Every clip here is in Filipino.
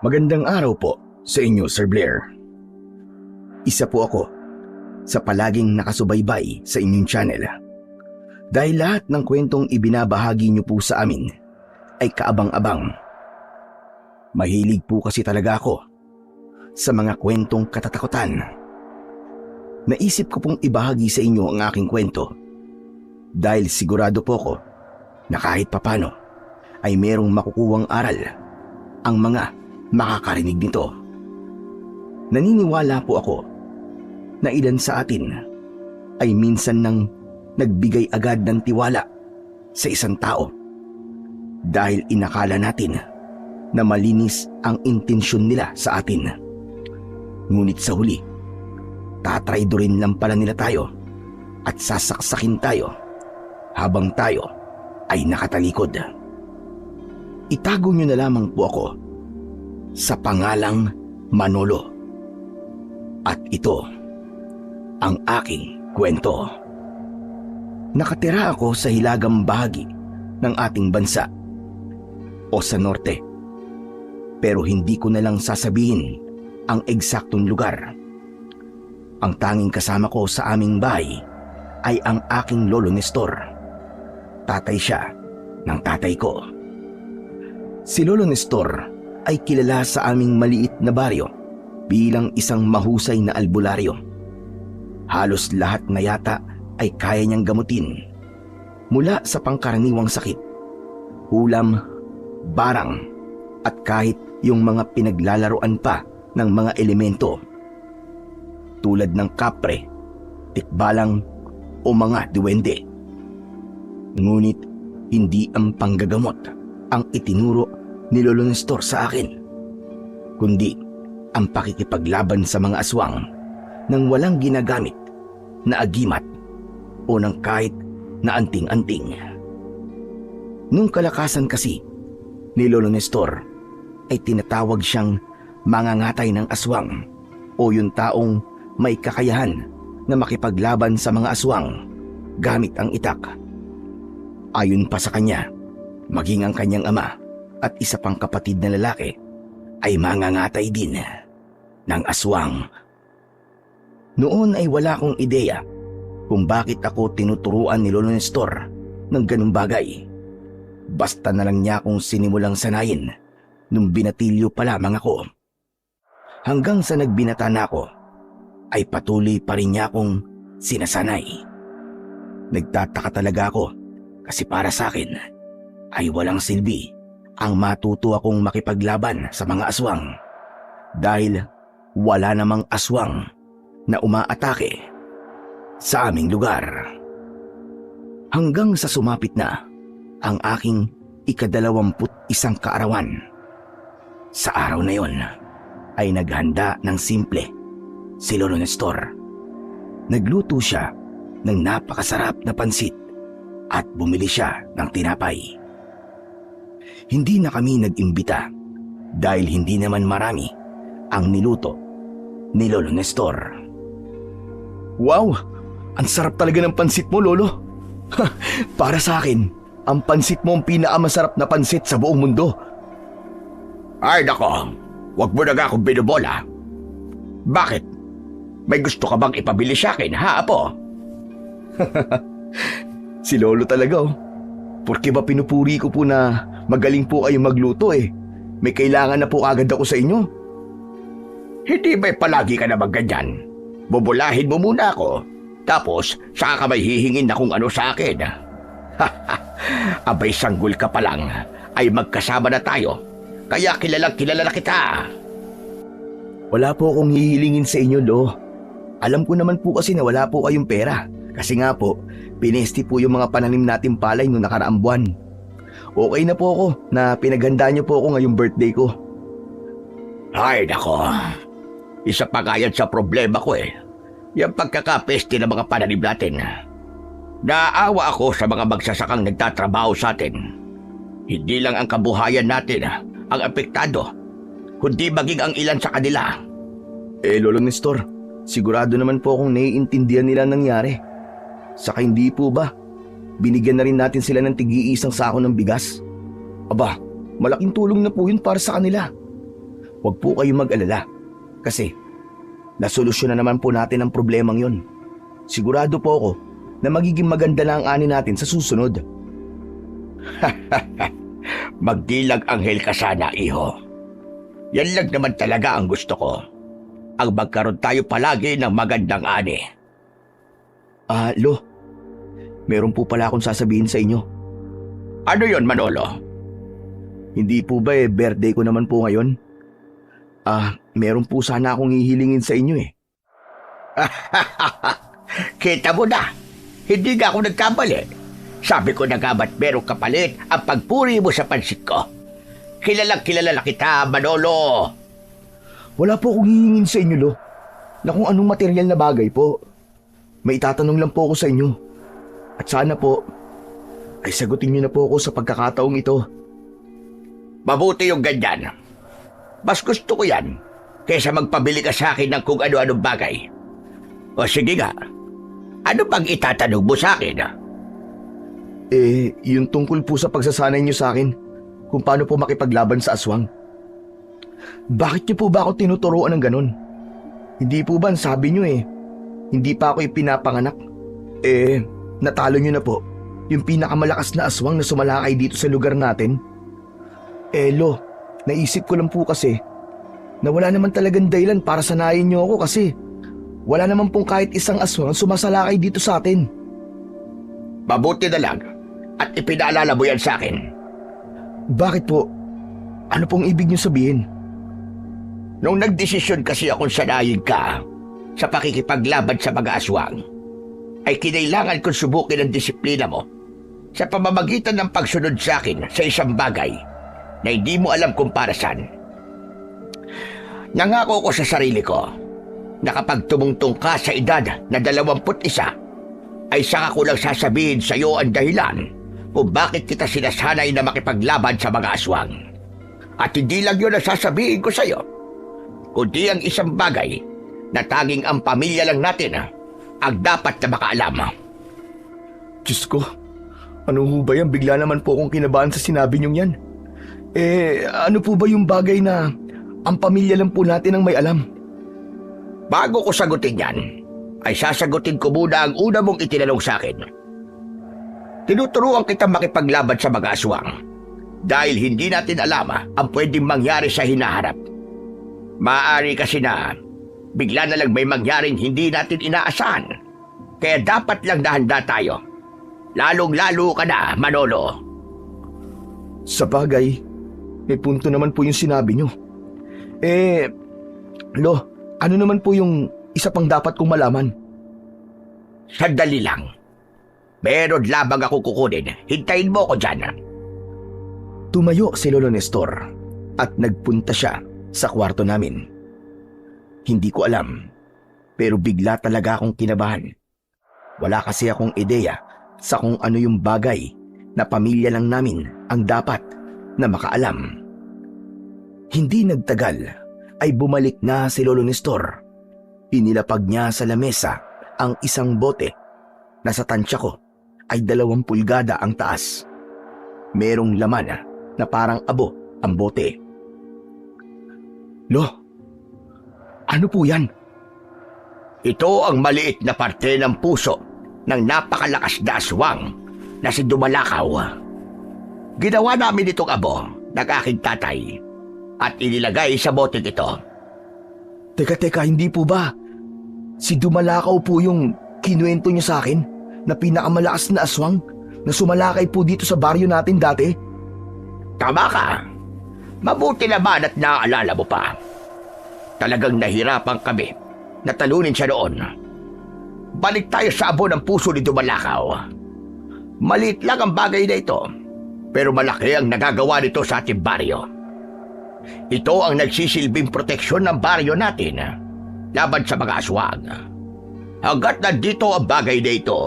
Magandang araw po sa inyo, Sir Blair. Isa po ako sa palaging nakasubaybay sa inyong channel. Dahil lahat ng kwentong ibinabahagi niyo po sa amin ay kaabang-abang. Mahilig po kasi talaga ako sa mga kwentong katatakutan. Naisip ko pong ibahagi sa inyo ang aking kwento dahil sigurado po ako na kahit papano ay merong makukuwang aral ang mga makakarinig nito. Naniniwala po ako na ilan sa atin ay minsan nang nagbigay agad ng tiwala sa isang tao dahil inakala natin na malinis ang intensyon nila sa atin. Ngunit sa huli, tatraydorin lang pala nila tayo at sasaksakin tayo habang tayo ay nakatalikod. Itago niyo na lamang po ako sa pangalang Manolo. At ito ang aking kwento. Nakatira ako sa hilagang bahagi ng ating bansa o sa norte. Pero hindi ko na lang sasabihin ang eksaktong lugar. Ang tanging kasama ko sa aming bahay ay ang aking lolo Nestor. Tatay siya ng tatay ko. Si Lolo Nestor ay kilala sa aming maliit na baryo bilang isang mahusay na albularyo. Halos lahat na yata ay kaya niyang gamutin, mula sa pangkaraniwang sakit, ulam, barang, at kahit yung mga pinaglalaroan pa ng mga elemento tulad ng kapre, tikbalang o mga duwende. Ngunit hindi ang panggagamot ang itinuro ni Lolo Nestor sa akin, kundi ang pakikipaglaban sa mga aswang nang walang ginagamit na agimat o ng kahit na anting-anting. Nung kalakasan kasi ni Lolo Nestor ay tinatawag siyang mangangatay ng aswang o yung taong may kakayahan na makipaglaban sa mga aswang gamit ang itak. Ayon pa sa kanya, maging ang kanyang ama at isa pang kapatid na lalaki ay mangangatay din ng aswang. Noon ay wala akong ideya kung bakit ako tinuturuan ni Lolo Nestor ng ganung bagay. Basta na lang niya akong sinimulang sanayin nung binatilyo pa lamang ako. Hanggang sa nagbinata na ako, ay patuloy pa rin niya akong sinasanay. Nagtataka talaga ako kasi para sa akin ay walang silbi ang matuto akong makipaglaban sa mga aswang dahil wala namang aswang na umaatake sa aming lugar. Hanggang sa sumapit na ang aking ika-21 kaarawan. Sa araw na yon ay naghanda ng simple si Lolo Nestor. Nagluto siya ng napakasarap na pansit at bumili siya ng tinapay. Hindi na kami nag-imbita dahil hindi naman marami ang niluto ni Lolo Nestor. Wow! Ang sarap talaga ng pansit mo, Lolo. Para sa akin, ang pansit mo ang pinakamasarap na pansit sa buong mundo. Ay nako, wag mo na nga akong binubola. Bakit? May gusto ka bang ipabili sa akin, ha, Apo? Si Lolo talaga, oh. Porque ba pinupuri ko po na magaling po kayo magluto eh. May kailangan na po agad ako sa inyo. Hindi ba'y palagi ka naman ganyan? Bubulahin mo muna ako, tapos saka ka may hihingin na kung ano sa akin. Abay sanggol ka pa lang, ay magkasama na tayo. Kaya kilalang kilala na kita. Wala po akong hihilingin sa inyo, Lo. Alam ko naman po kasi na wala po kayong pera. Kasi nga po, pinesti po yung mga pananim natin palay noong nakaraang buwan. Okay na po ako na pinaghanda niyo po ako ngayong birthday ko. Ay nako, isa pa nga yan sa problema ko eh. Yung pagkakapeste ng mga pananim natin. Naawa ako sa mga magsasakang nagtatrabaho sa atin. Hindi lang ang kabuhayan natin ang apektado, kundi maging ang ilan sa kanila. Lolo Nestor, sigurado naman po akong naiintindihan nila nangyari. Saka hindi po ba, binigyan na rin natin sila ng tig-iisang sako ng bigas. Aba, malaking tulong na po yun para sa kanila. Huwag po kayong mag-alala. Kasi, nasolusyon na naman po natin ang problemang yon. Sigurado po ako na magiging maganda na ang ani natin sa susunod. Magdilag anghel ka sana, iho. Yan lang naman talaga ang gusto ko. Ang magkaroon tayo palagi ng magandang ani. Lo, meron po pala akong sasabihin sa inyo. Ano yon, Manolo? Hindi po ba birthday ko naman po ngayon? Meron po sana akong hihilingin sa inyo eh. Kita mo na, hindi nga ako nagkamali. Sabi ko na nga ba't merong kapalit ang pagpuri mo sa pansit ko. Kilalang kilala na kita, Manolo. Wala po akong hihingin sa inyo, Lo. Na kung anong material na bagay po. May itatanong lang po ako sa inyo. At sana po, ay sagutin niyo na po ako sa pagkakataong ito. Mabuti yung ganyan. Mas gusto ko yan kaysa magpabili ka sa akin ng kung ano-anong bagay. O sige nga, ano bang itatanong mo sa akin? Yung tungkol po sa pagsasanay niyo sa akin kung paano po makipaglaban sa aswang. Bakit niyo po ba ako tinuturuan ng ganun? Hindi po ba sabi niyo hindi pa ako ipinapanganak? Natalo niyo na po yung pinakamalakas na aswang na sumalakay dito sa lugar natin. Lo, naisip ko lang po kasi na wala naman talagang dahilan para sanayin niyo ako kasi wala naman pong kahit isang aswang sumasalakay dito sa atin. Mabuti na lang at ipinaalala mo yan sa akin. Bakit po? Ano pong ibig niyo sabihin? Nung nagdesisyon kasi akong sanayin ka sa pakikipaglaban sa mga aswang, ay kinailangan kong subukin ang disiplina mo sa pamamagitan ng pagsunod sa akin sa isang bagay na hindi mo alam kung para saan. Nangako ko sa sarili ko na kapag tumungtong ka sa edad na 21, ay saka ko lang sasabihin sa iyo ang dahilan kung bakit kita sinasanay na makipaglaban sa mga aswang. At hindi lang yun ang sasabihin ko sa iyo, kundi ang isang bagay na tanging ang pamilya lang natin ang dapat na makaalam. Diyos ko, ano ho ba yan? Bigla naman po akong kinabahan sa sinabi niyong yan. Ano po ba yung bagay na ang pamilya lang po natin ang may alam? Bago ko sagutin yan, ay sasagutin ko muna ang una mong itinanong sa akin. Tinuturuan kita makipaglaban sa mga aswang dahil hindi natin alam ang pwedeng mangyari sa hinaharap. Maaari kasi na bigla na lang may mangyaring hindi natin inaasahan. Kaya dapat lang nahanda tayo. Lalong-lalo ka na, Manolo. Sa bagay, may punto naman po yung sinabi niyo. Lo, ano naman po yung isa pang dapat kong malaman? Sandali lang. Meron labang ako kukunin. Hintayin mo ako dyan. Tumayo si Lolo Nestor at nagpunta siya sa kwarto namin. Hindi ko alam, pero bigla talaga akong kinabahan. Wala kasi akong ideya sa kung ano yung bagay na pamilya lang namin ang dapat na makaalam. Hindi nagtagal ay bumalik na si Lolo Nestor. Inilapag niya sa lamesa ang isang bote na sa tansya ko ay 2 pulgada ang taas. Merong laman na parang abo ang bote. Lo, ano po yan? Ito ang maliit na parte ng puso ng napakalakas na aswang na si Dumalakaw. Ginawa namin itong abo ng aking tatay at inilagay sa bote ito. Teka, hindi po ba? Si Dumalakaw po yung kinuwento niyo sa akin na pinakamalakas na aswang na sumalakay po dito sa baryo natin dati? Tama ka. Mabuti naman at naaalala mo pa. Talagang nahirapan kami na talunin siya noon. Balik tayo sa abo ng puso ni Dumalakaw. Maliit lang ang bagay na ito, pero malaki ang nagagawa nito sa ating baryo. Ito ang nagsisilbing proteksyon ng baryo natin laban sa mga aswang. Hanggat nandito ang bagay na ito,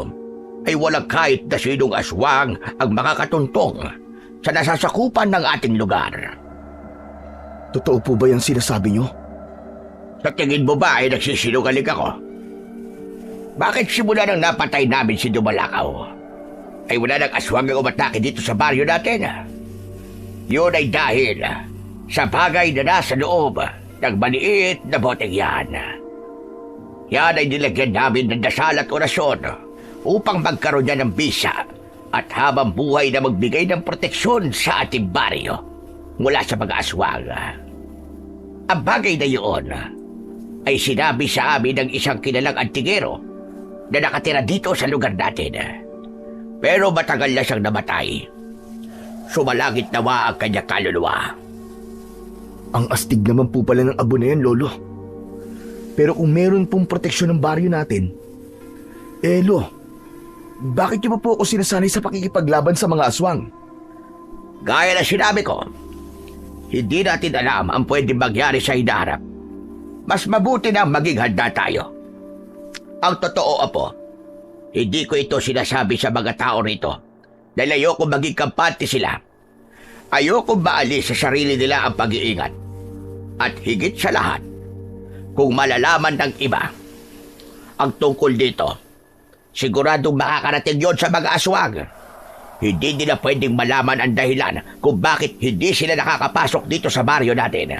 ay walang kahit na sinong aswang ang makakatuntong sa nasasakupan ng ating lugar. Totoo po ba yung sinasabi niyo? Sa tingin mo ba ay nagsisinungaling ako? Bakit simula nang napatay namin si Dumalakaw, ay wala nang aswang ang umatake dito sa baryo natin? Yun ay dahil sa bagay na nasa loob ng maliit na boteng yan. Yan ay nilagyan namin ng dasal at orasyon upang magkaroon niya ng bisa at habang buhay na magbigay ng proteksyon sa ating baryo mula sa mga aswang. Ang bagay na iyon ay sinabi sa amin ng isang kilalang antigero na nakatira dito sa lugar natin. Pero matagal na siyang namatay. Sumalangit nawa ang kanyang kaluluwa. Ang astig naman po pala ng abo na yan, Lolo. Pero kung meron pong proteksyon ng baryo natin, Lo, bakit niyo pa po ako sinasanay sa pakikipaglaban sa mga aswang? Gaya na sinabi ko, hindi natin alam ang pwedeng mangyari sa hinaharap. Mas mabuti na maging handa tayo. Ang totoo, Apo, hindi ko ito sinasabi sa mga tao rito dahil ayoko maging kampante sila. Ayoko maalis sa sarili nila ang pag-iingat. At higit sa lahat, kung malalaman ng iba ang tungkol dito, siguradong makakarating yon sa mga aswang. Hindi nila pwedeng malaman ang dahilan kung bakit hindi sila nakakapasok dito sa baryo natin.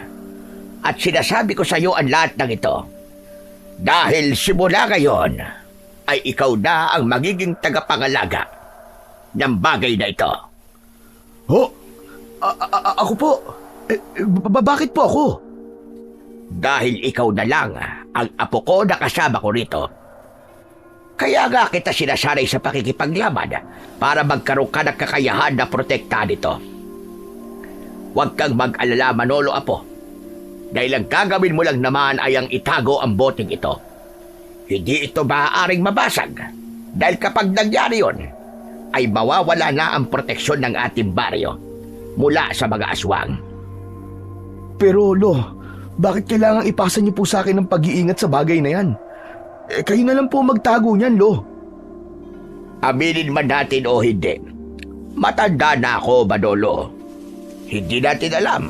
At sinasabi ko sa iyo ang lahat ng ito dahil simula ngayon ay ikaw na ang magiging tagapangalaga ng bagay na ito. Ho? Ako po? Bakit po ako? Dahil ikaw na lang ang apo ko na kasama ko rito. Kaya nga kita sinasanay sa pakikipaglaban para magkaroon ka ng kakayahan na protektahan ito. Huwag kang mag-alala, Manolo, Apo. Dahil ang gagawin mo lang naman ay ang itago ang boteng ito. Hindi ito maaaring mabasag. Dahil kapag nangyari yun, ay mawawala na ang proteksyon ng ating baryo mula sa mga aswang. Pero, Lo, bakit kailangang ipasa niyo po sa akin ang pag-iingat sa bagay na yan? Kayo na lang po magtago niyan, Lo. Aminin man natin o hindi, matanda na ako, Manolo. Hindi natin alam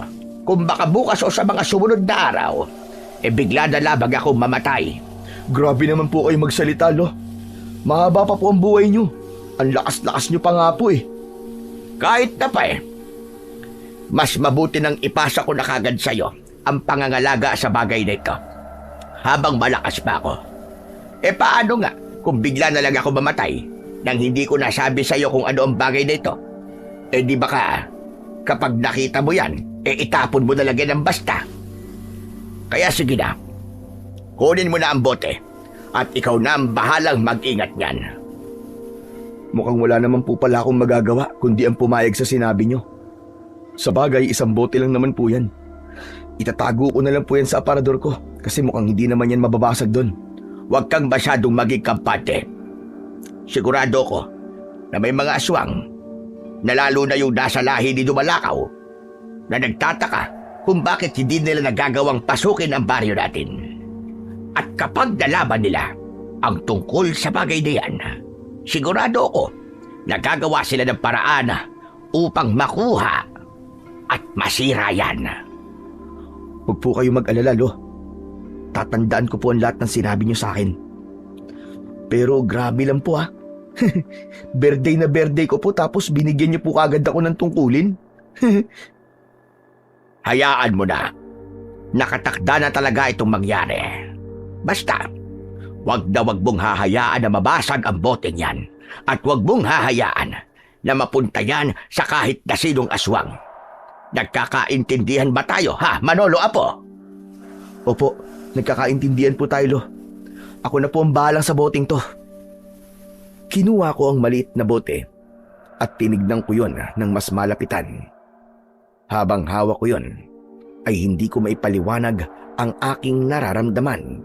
kung baka bukas o sa mga sumunod na araw, bigla na labag akong mamatay. Grabe naman po kayo magsalita, Lo. Mahaba pa po ang buhay niyo. Ang lakas-lakas niyo pa nga po eh. Kahit na pa mas mabuti nang ipasa ko na kagad sa'yo ang pangangalaga sa bagay na ito habang malakas pa ako. Paano nga kung bigla na lang ako mamatay nang hindi ko nasabi sa'yo kung ano ang bagay na ito? Di baka kapag nakita mo yan, itapon mo na lang yan ng basta. Kaya sige na, kunin mo na ang bote at ikaw na ang bahalang mag-ingat niyan. Mukhang wala naman po pala akong magagawa kundi ang pumayag sa sinabi niyo. Sa bagay, isang bote lang naman po yan. Itatago ko na lang po yan sa aparador ko kasi mukhang hindi naman yan mababasag doon. Huwag kang masyadong maging kampante. Sigurado ko na may mga aswang na lalo na yung nasa lahi ni Dumalakaw na nagtataka kung bakit hindi nila nagagawang pasukin ang baryo natin. At kapag nalaman nila ang tungkol sa bagay na yan, sigurado ko nagagawa sila ng paraan upang makuha at masira yan. Huwag po kayo mag-alala, Lo. Tatandaan ko po ang lahat ng sinabi niyo sa akin. Pero grabe lang po birthday na birthday ko po tapos binigyan niyo po kagad ako ng tungkulin. Hayaan mo na. Nakatakda na talaga itong mangyari. Basta, wag mong hahayaan na mabasag ang boteng yan. At wag mong hahayaan na mapunta yan sa kahit na sinong aswang. Nagkakaintindihan ba tayo, ha, Manolo, Apo? Opo, nagkakaintindihan po tayo, Lo. Ako na po ang bahala sa boteng to. Kinuha ko ang maliit na bote at tinignan ko yon ng mas malapitan. Habang hawak ko yon, ay hindi ko maipaliwanag ang aking nararamdaman.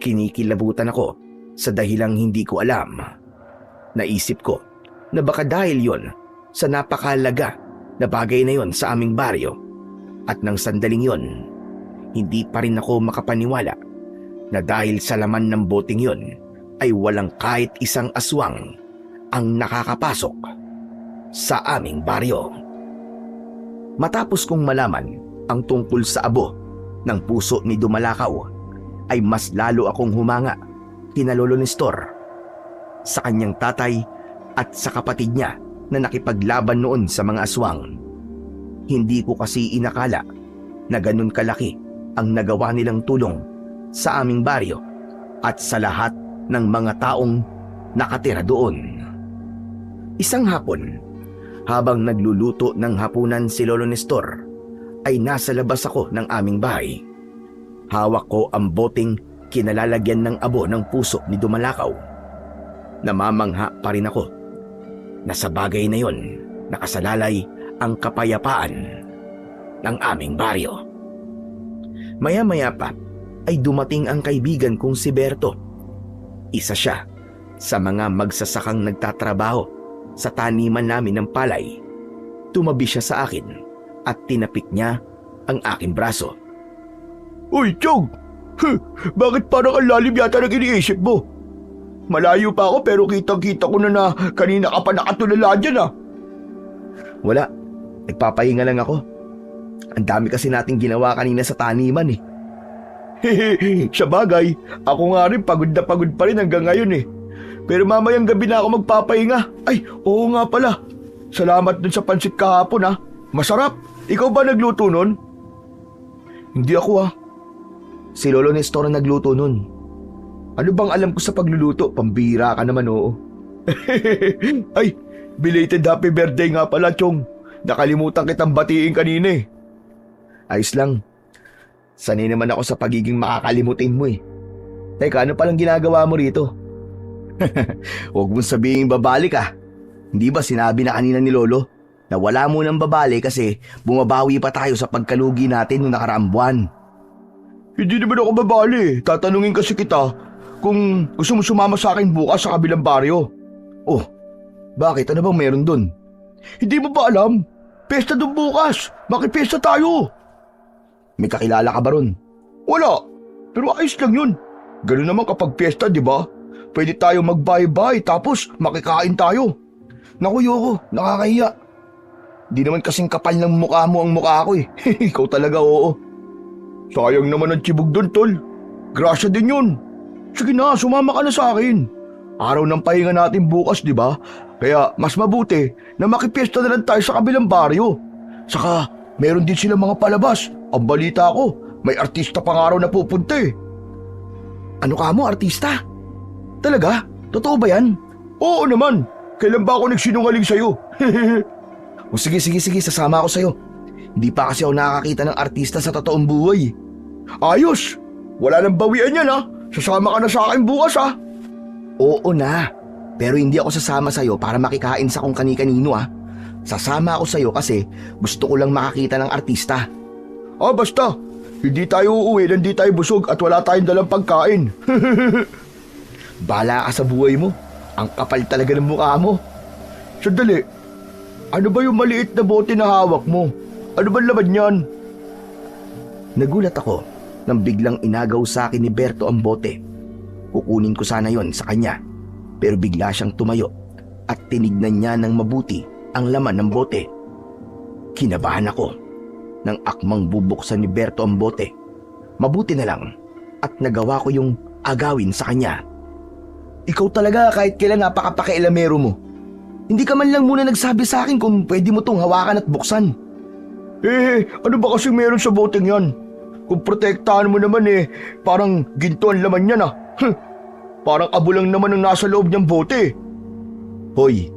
Kinikilabutan ako sa dahilang hindi ko alam. Naisip ko na baka dahil yon sa napakahalaga na bagay na yon sa aming baryo. At nang sandaling yon, hindi pa rin ako makapaniwala na dahil sa laman ng boteng yon ay walang kahit isang aswang ang nakakapasok sa aming baryo. Matapos kong malaman ang tungkol sa abo ng puso ni Dumalakaw, ay mas lalo akong humanga kina Lolo Nestor, sa kanyang tatay at sa kapatid niya na nakipaglaban noon sa mga aswang. Hindi ko kasi inakala na ganun kalaki ang nagawa nilang tulong sa aming baryo at sa lahat ng mga taong nakatira doon. Isang hapon, habang nagluluto ng hapunan si Lolo Nestor, ay nasa labas ako ng aming bahay. Hawak ko ang boteng kinalalagyan ng abo ng puso ni Dumalakaw. Namamangha pa rin ako na sa bagay na yon nakasalalay ang kapayapaan ng aming baryo. Maya-maya pa ay dumating ang kaibigan kong si Berto. Isa siya sa mga magsasakang nagtatrabaho sa taniman namin ng palay. Tumabi siya sa akin at tinapik niya ang aking braso. Uy, Chong! Bakit parang ang lalim yata ng iniisip mo? Malayo pa ako pero kitang-kita ko na kanina ka pa nakatulala dyan ah. Wala, nagpapahinga lang ako. Ang dami kasi nating ginawa kanina sa taniman eh. Sa bagay, ako nga rin pagod na pagod pa rin hanggang ngayon eh. Pero mamayang gabi na ako magpapahinga. Ay, oo nga pala. Salamat dun sa pansit kahapon ah. Masarap. Ikaw ba nagluto nun? Hindi ako ah. Si Lolo Nestor ang nagluto nun. Ano bang alam ko sa pagluluto? Pambira ka naman, oo. Ay, belated happy birthday nga pala, Chong. Nakalimutan kitang batiin kanina eh. Ayos lang. Sanay naman ako sa pagiging makakalimutin mo eh. Teka, ano palang ginagawa mo rito? Huwag mong sabihin babalik ah. Hindi ba sinabi na kanina ni Lolo na wala mo nang babali kasi bumabawi pa tayo sa pagkalugi natin noong nakaraang buwan? Hindi naman ako babali. Tatanungin kasi kita kung gusto mo sumama sa akin bukas sa kabilang baryo. Oh, bakit? Ano bang meron dun? Hindi mo ba alam? Pesta doon bukas. Makipesta tayo. May kakilala ka ba ron? Wala. Pero ayos lang yun. Ganun naman kapag pesta, di ba? Pwede tayo mag-bye-bye tapos makikain tayo. Naku, Yoko, nakakahiya. Di naman kasing kapal ng mukha mo ang mukha ko eh. Ikaw talaga, oo. Sayang naman ang tibog doon, tol. Grasya din yun. Sige na, sumama ka na sa akin. Araw ng pahinga natin bukas, di ba? Kaya mas mabuti na makipiesta na lang tayo sa kabilang baryo. Saka, meron din sila mga palabas. Ang balita ko, may artista pang araw na pupunta eh. Ano ka mo, artista? Talaga? Totoo ba yan? Oo naman. Kailan ba ako nagsinungaling sa'yo? O sige, sasama ako sa'yo. Hindi pa kasi ako nakakita ng artista sa totoong buhay. Ayos! Wala nang bawian yan ha. Sasama ka na sa akin bukas ha. Oo na. Pero hindi ako sasama sa'yo para makikain sa kung kani-kanino ah. Sasama ako sa'yo kasi gusto ko lang makakita ng artista. Basta. Hindi tayo uuwi, hindi tayo busog at wala tayong dalang pagkain. Bala ka sa buhay mo. Ang kapal talaga ng mukha mo. Sandali. Ano ba yung maliit na bote na hawak mo? Ano ba laman yan? Nagulat ako nang biglang inagaw sa akin ni Berto ang bote. Kukunin ko sana yon sa kanya. Pero bigla siyang tumayo at tinignan niya ng mabuti ang laman ng bote. Kinabahan ako nang akmang bubuksan ni Berto ang bote. Mabuti na lang at nagawa ko yung agawin sa kanya. Ikaw talaga kahit kailan napakapakialamero mo. Hindi ka man lang muna nagsabi sa akin kung pwede mo tong hawakan at buksan. Ano ba kasi meron sa boteng yan? Kung protektahan mo naman parang ginto ang laman yan ah. Parang abo lang naman ang nasa loob niyang bote. Hoy,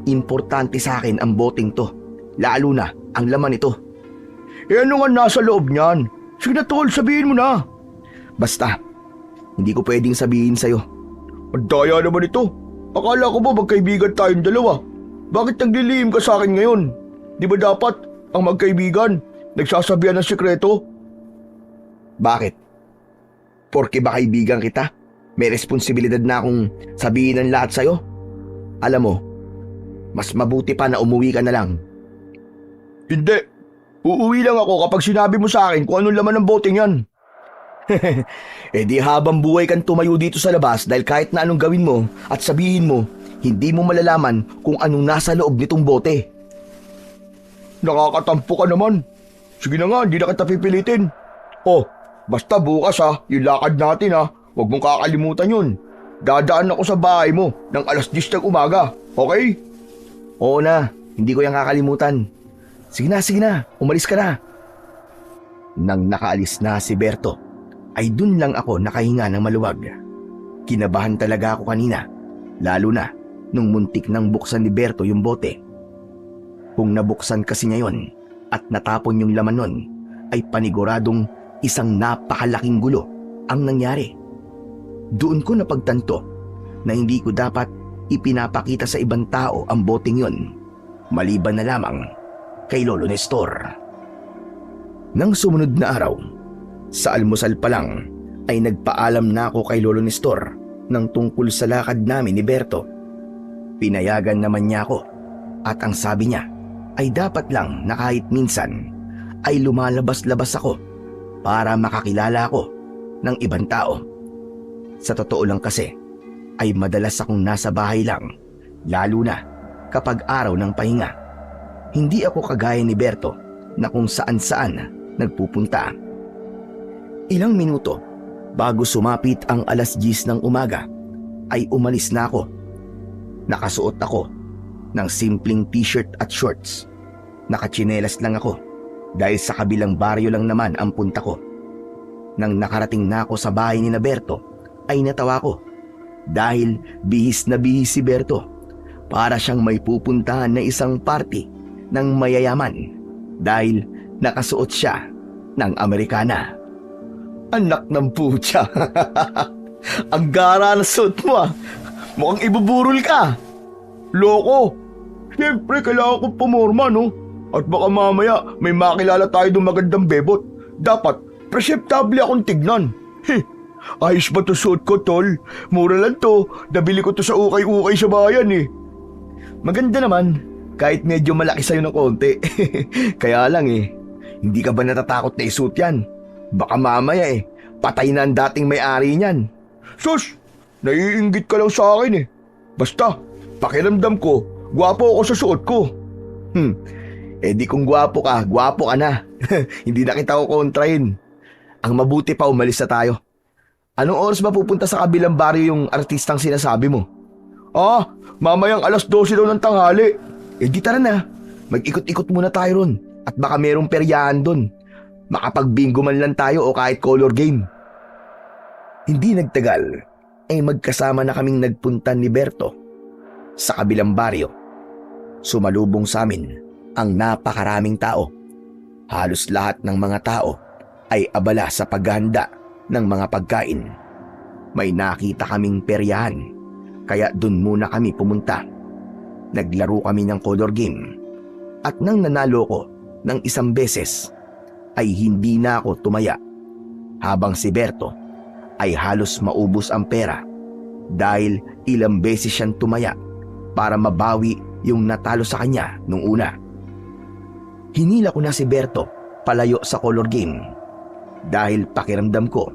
importante sa akin ang boteng to. Lalo na ang laman nito. Ano nga nasa loob niyan? Sige na tol, sabihin mo na. Basta, hindi ko pwedeng sabihin sa'yo. Ang daya naman ito. Akala ko ba magkaibigan tayong dalawa? Bakit naglilihim ka sa akin ngayon? Di ba dapat ang magkaibigan nagsasabihan ng sikreto? Bakit? Porke ba kaibigan kita? May responsibilidad na akong sabihin ang lahat sa'yo? Alam mo, mas mabuti pa na umuwi ka na lang. Hindi. Uuwi lang ako kapag sinabi mo sa akin kung anong laman ng boteng yan. Di habang buhay kang tumayo dito sa labas dahil kahit na anong gawin mo at sabihin mo, hindi mo malalaman kung anong nasa loob nitong bote. Nakakatampo ka naman. Sige na nga, hindi na kita pipilitin. Basta bukas yung lakad natin huwag mong kakalimutan yun. Dadaan ako sa bahay mo ng 10:00 ng umaga, okay? Oo na, hindi ko yan kakalimutan. Sige na, umalis ka na. Nang nakaalis na si Berto, ay dun lang ako nakahinga ng maluwag. Kinabahan talaga ako kanina, lalo na nung muntik nang buksan ni Berto yung bote. Kung nabuksan kasi niya yun at natapon yung laman nun, ay paniguradong isang napakalaking gulo ang nangyari. Doon ko napagtanto na hindi ko dapat ipinapakita sa ibang tao ang boteng yun, maliban na lamang kay Lolo Nestor. Nang sumunod na araw, sa almusal pa lang ay nagpaalam na ako kay Lolo Nestor ng tungkol sa lakad namin ni Berto. Pinayagan naman niya ako at ang sabi niya ay dapat lang na kahit minsan ay lumalabas-labas ako para makakilala ako ng ibang tao. Sa totoo lang kasi ay madalas akong nasa bahay lang, lalo na kapag araw ng pahinga. Hindi ako kagaya ni Berto na kung saan-saan nagpupunta. Ilang minuto bago sumapit ang 10:00 ng umaga ay umalis na ako. Nakasuot ako ng simpleng t-shirt at shorts. Nakatsinelas lang ako dahil sa kabilang baryo lang naman ang punta ko. Nang nakarating na ako sa bahay ni Berto ay natawa ko dahil bihis na bihis si Berto. Para siyang may pupuntahan na isang party ng mayayaman dahil nakasuot siya ng Amerikana. Anak ng putya! Ang gara na suot mo ah! Mukhang ibuburol ka! Loko! Siyempre kailangan kong pumorma no? At baka mamaya may makilala tayo ng magandang bebot. Dapat presentable akong tignan. Ayos ba to suot ko, tol? Mura lang to. Nabili ko to sa ukay-ukay sa bayan eh. Maganda naman, kahit medyo malaki sa'yo ng konti. Kaya lang eh, hindi ka ba natatakot na isuot yan? Baka mamaya eh, patay na ang dating may-ari niyan. Sus! Naiinggit ka lang sa akin eh. Basta, pakiramdam ko, gwapo ako sa suot ko. Eh di kung gwapo ka na. Hindi na kita ko kontrahin. Ang mabuti pa umalis na tayo. Anong oras ba pupunta sa kabilang baryo yung artistang sinasabi mo? Mamayang 12:00 daw ng tanghali. Eh di tara na, mag-ikot-ikot muna tayo ron at baka merong peryahan dun. Makapag-bingo man lang tayo o kahit color game. Hindi nagtagal ay magkasama na kaming nagpunta ni Berto sa kabilang baryo. Sumalubong sa amin ang napakaraming tao. Halos lahat ng mga tao ay abala sa paghahanda ng mga pagkain. May nakita kaming peryahan, kaya dun muna kami pumunta. Naglaro kami ng color game at nang nanalo ko ng isang beses ay hindi na ako tumaya, habang si Berto ay halos maubos ang pera dahil ilang beses siyang tumaya para mabawi yung natalo sa kanya nung una. Hinila ko na si Berto palayo sa color game dahil pakiramdam ko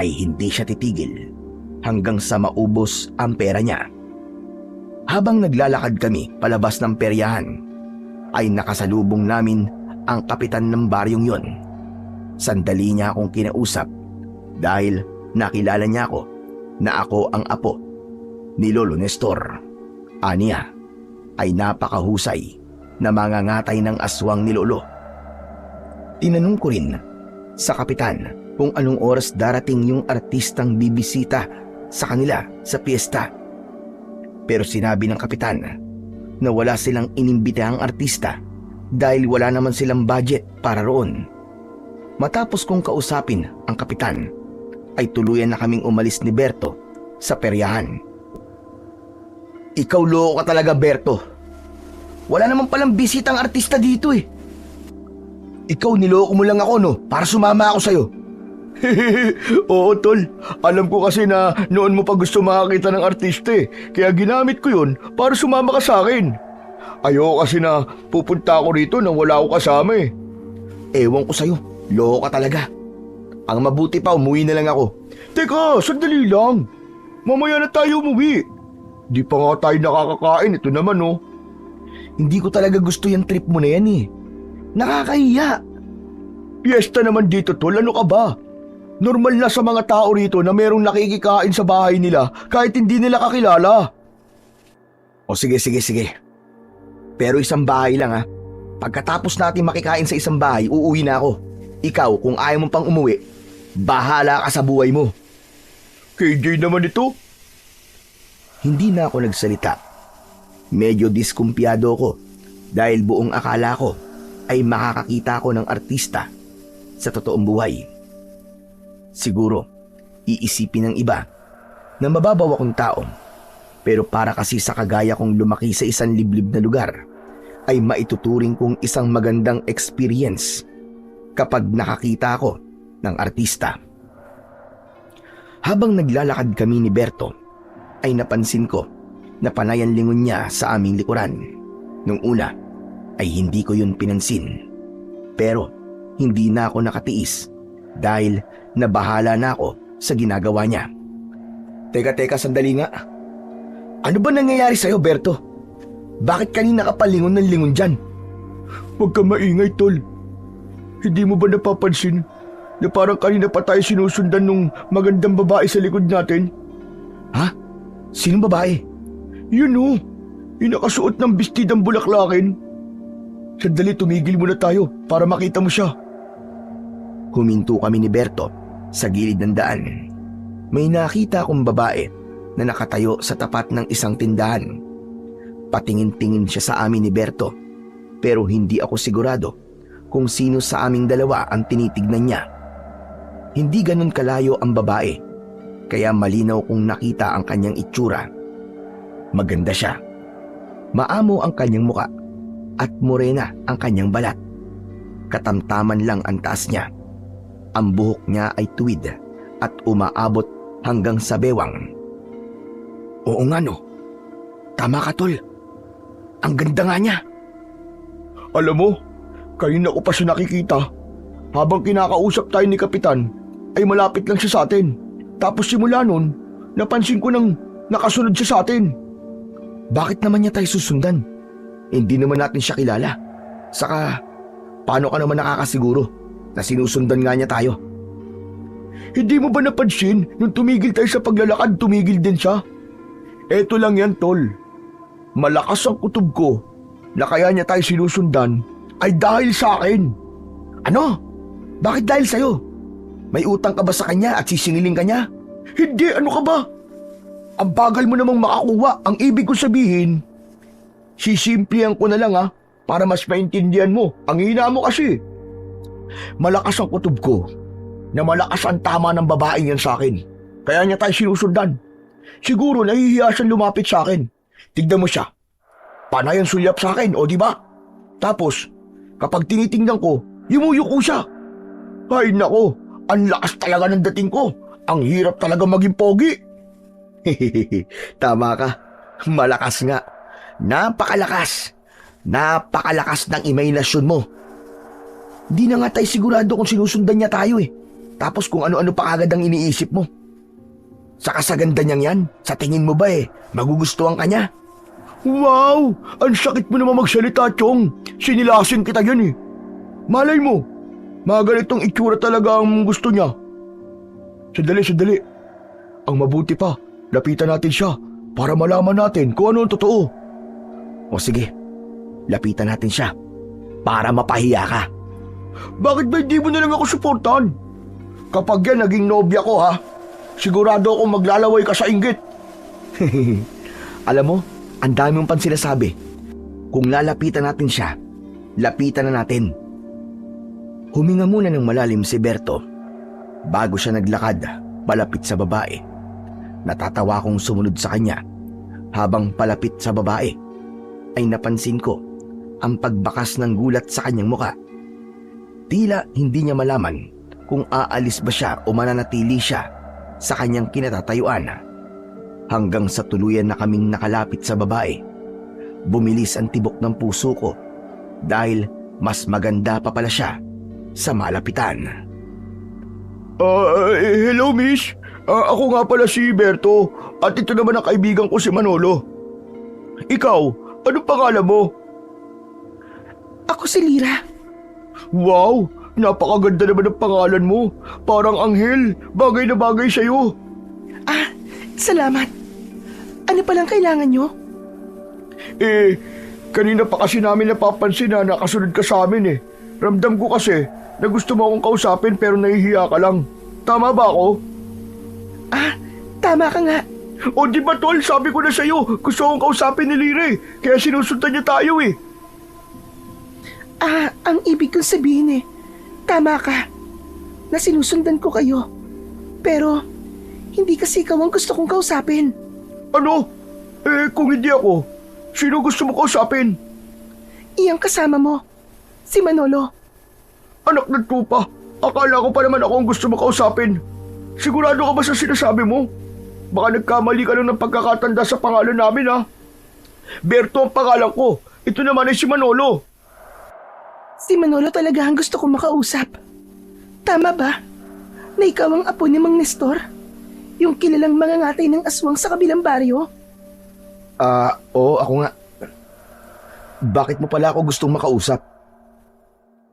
ay hindi siya titigil hanggang sa maubos ang pera niya. Habang naglalakad kami palabas ng peryahan ay nakasalubong namin ang kapitan ng baryong yon. Sandali niya akong kinausap dahil nakilala niya ako na ako ang apo ni Lolo Nestor. Aniya ay napakahusay na mangangatay ng aswang ni Lolo. Tinanong ko rin sa kapitan kung anong oras darating yung artistang bibisita sa kanila sa piyesta. Pero sinabi ng kapitan na wala silang inimbitahang artista dahil wala naman silang budget para roon. Matapos kong kausapin ang kapitan, ay tuluyan na kaming umalis ni Berto sa peryahan. Ikaw loko ka talaga, Berto. Wala naman palang bisitang artista dito eh. Ikaw niloko mo lang ako no, para sumama ako sa'yo. Oo tol, alam ko kasi na noon mo pa gusto makakita ng artista eh, kaya ginamit ko yun para sumama ka sa akin. Ayoko kasi na pupunta ako rito nang wala ako kasama eh. Ewan ko sa'yo, loko ka talaga. Ang mabuti pa, umuwi na lang ako. Teka, sandali lang. Mamaya na tayo umuwi. Di pa nga tayo nakakakain, ito naman oh. Hindi ko talaga gusto yung trip mo na yan eh. Nakakahiya. Piyesta naman dito tol, ano ka ba? Normal na sa mga tao rito na merong nakikikain sa bahay nila kahit hindi nila kakilala. O sige. Pero isang bahay lang ha. Pagkatapos natin makikain sa isang bahay, uuwi na ako. Ikaw, kung ayaw mo pang umuwi, bahala ka sa buhay mo. KJ naman ito. Hindi na ako nagsalita. Medyo diskumpiyado ako dahil buong akala ko ay makakakita ko ng artista sa totoong buhay. Siguro, iisipin ng iba na mababaw akong tao, pero para kasi sa kagaya kong lumaki sa isang liblib na lugar, ay maituturing kong isang magandang experience kapag nakakita ako ng artista. Habang naglalakad kami ni Berto, ay napansin ko na panay ang lingon niya sa aming likuran. Nung una ay hindi ko yun pinansin. Pero hindi na ako nakatiis dahil nabahala na ako sa ginagawa niya. Teka, sandali nga. Ano ba nangyayari sa'yo, Berto? Bakit kanina ka palingon ng lingon dyan? Huwag ka maingay, tol. Hindi mo ba napapansin na parang kanina pa tayo sinusundan nung magandang babae sa likod natin? Ha? Sinong babae? Yun o, yung nakasuot ng bestidang bulaklakin. Sandali, tumigil muna tayo para makita mo siya. Huminto kami ni Berto sa gilid ng daan. May nakita akong babae na nakatayo sa tapat ng isang tindahan. Patingin-tingin siya sa amin ni Berto, pero hindi ako sigurado kung sino sa aming dalawa ang tinitignan niya. Hindi ganun kalayo ang babae, kaya malinaw kong nakita ang kanyang itsura. Maganda siya. Maamo ang kanyang muka at morena ang kanyang balat. Katamtaman lang ang taas niya. Ang buhok niya ay tuwid at umaabot hanggang sa bewang. Oo nga no. Tama ka, tol. Ang ganda nga niya. Alam mo, kanina ko pa siya nakikita. Habang kinakausap tayo ni Kapitan, ay malapit lang siya sa atin. Tapos simula nun, napansin ko nang nakasunod siya sa atin. Bakit naman niya tayo susundan? Hindi naman natin siya kilala. Saka, paano ka naman nakakasiguro na sinusundan nga niya tayo? Hindi mo ba napansin nung tumigil tayo sa paglalakad, tumigil din siya? Eto lang yan, tol. Malakas ang kutob ko na kaya niya tayo sinusundan ay dahil sa akin. Ano? Bakit dahil sa'yo? May utang ka ba sa kanya at sisingiling ka niya? Hindi, ano ka ba? Ang bagal mo namang makakuha. Ang ibig ko sabihin, sisimplihan ko na lang para mas maintindihan mo. Ang hina mo kasi. Malakas ang kutob ko na malakas ang tama ng babaeng yan sa akin. Kaya niya tayo sinusundan. Siguro nahihiya siyang lumapit sa akin. Tignan mo siya. Panay ang sulyap sa akin, o di ba? Tapos, kapag tinitingnan ko, yumuyuko siya. Ay nako, ang lakas talaga ng dating ko. Ang hirap talaga maging pogi. Tama ka. Malakas nga. Napakalakas. Napakalakas ng imahinasyon mo. Di na nga tayo sigurado kung sinusundan niya tayo eh. Tapos kung ano-ano pa agad ang iniisip mo. Sa kasaganda niyang yan, sa tingin mo ba magugustuhan ka niya? Wow! Ang sakit mo naman magsalita, Chong. Sinilasin kita yan eh. Malay mo, mga ganitong itsura talaga ang gusto niya. Sandali. Ang mabuti pa, lapitan natin siya para malaman natin kung ano ang totoo. O sige, lapitan natin siya para mapahiya ka. Bakit ba hindi mo na lang ako suportahan? Kapag yan naging nobya ko sigurado akong maglalaway ka sa inggit. Alam mo, ang dami mong sinasabi. Kung lalapitan natin siya, lapitan na natin. Huminga muna ng malalim si Berto bago siya naglakad palapit sa babae. Natatawa akong sumunod sa kanya. Habang palapit sa babae, ay napansin ko ang pagbakas ng gulat sa kanyang muka. Tila hindi niya malaman kung aalis ba siya o mananatili siya sa kanyang kinatatayuan. Hanggang sa tuluyan na kaming nakalapit sa babae, bumilis ang tibok ng puso ko dahil mas maganda pa pala siya sa malapitan. Hello miss. Ako nga pala si Berto at ito naman ang kaibigan ko si Manolo. Ikaw, anong pangalan mo? Ako si Lira. Wow, napakaganda naman ng pangalan mo. Parang anghel, bagay na bagay sa'yo. Salamat. Ano palang kailangan nyo? Kanina pa kasi namin napapansin na nakasunod ka sa amin eh. Ramdam ko kasi, na gusto mo akong kausapin pero nahihiya ka lang. Tama ba ako? Ah, tama ka nga. O di ba tol, sabi ko na sa'yo, gusto akong kausapin ni Lira eh. Kaya sinusundan niya tayo eh. Ah, ang ibig kong sabihin tama ka. Na sinusundan ko kayo. Pero, hindi kasi ikaw ang gusto kong kausapin. Ano? Kung hindi ako, sino gusto mo kausapin? Iyang kasama mo, si Manolo. Anak ng tupa, akala ko pa naman ako ang gusto mo kausapin. Sigurado ka ba sa sinasabi mo? Baka nagkamali ka lang ng pagkakatanda sa pangalan namin ha. Berto ang pangalan ko, ito naman ay si Manolo. Si Manolo talaga ang gusto kong makausap. Tama ba? Na ikaw ang apo ni Mang Nestor? Yung kilalang mangangatay ng aswang sa kabilang baryo? Oo, ako nga. Bakit mo pala ako gustong makausap?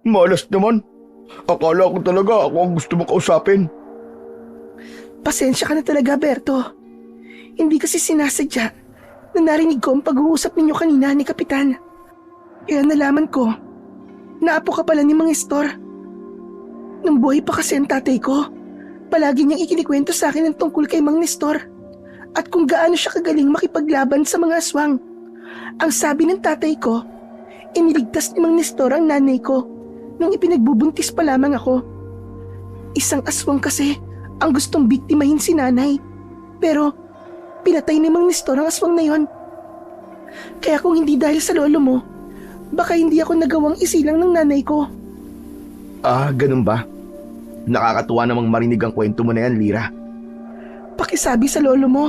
Malas naman. Akala ko talaga ako ang gusto mo kausapin. Pasensya ka na talaga, Berto. Hindi kasi sinasadya na narinig ko ang pag-uusap ninyo kanina ni Kapitan. Kaya nalaman ko na apo ka pala ni Mang Nestor. Nung buhay pa kasi ang tatay ko, palagi niyang ikinikwento sa akin ang tungkol kay Mang Nestor at kung gaano siya kagaling makipaglaban sa mga aswang. Ang sabi ng tatay ko, iniligtas ni Mang Nestor ang nanay ko nung ipinagbubuntis pa lamang ako. Isang aswang kasi ang gustong biktimahin si nanay. Pero pinatay ni Mang Nestor ang aswang na yon. Kaya kung hindi dahil sa lolo mo, baka hindi ako nagawang isilang ng nanay ko. Ganun ba? Nakakatuwa namang marinig ang kwento mo na yan, Lira. Pakisabi sa lolo mo.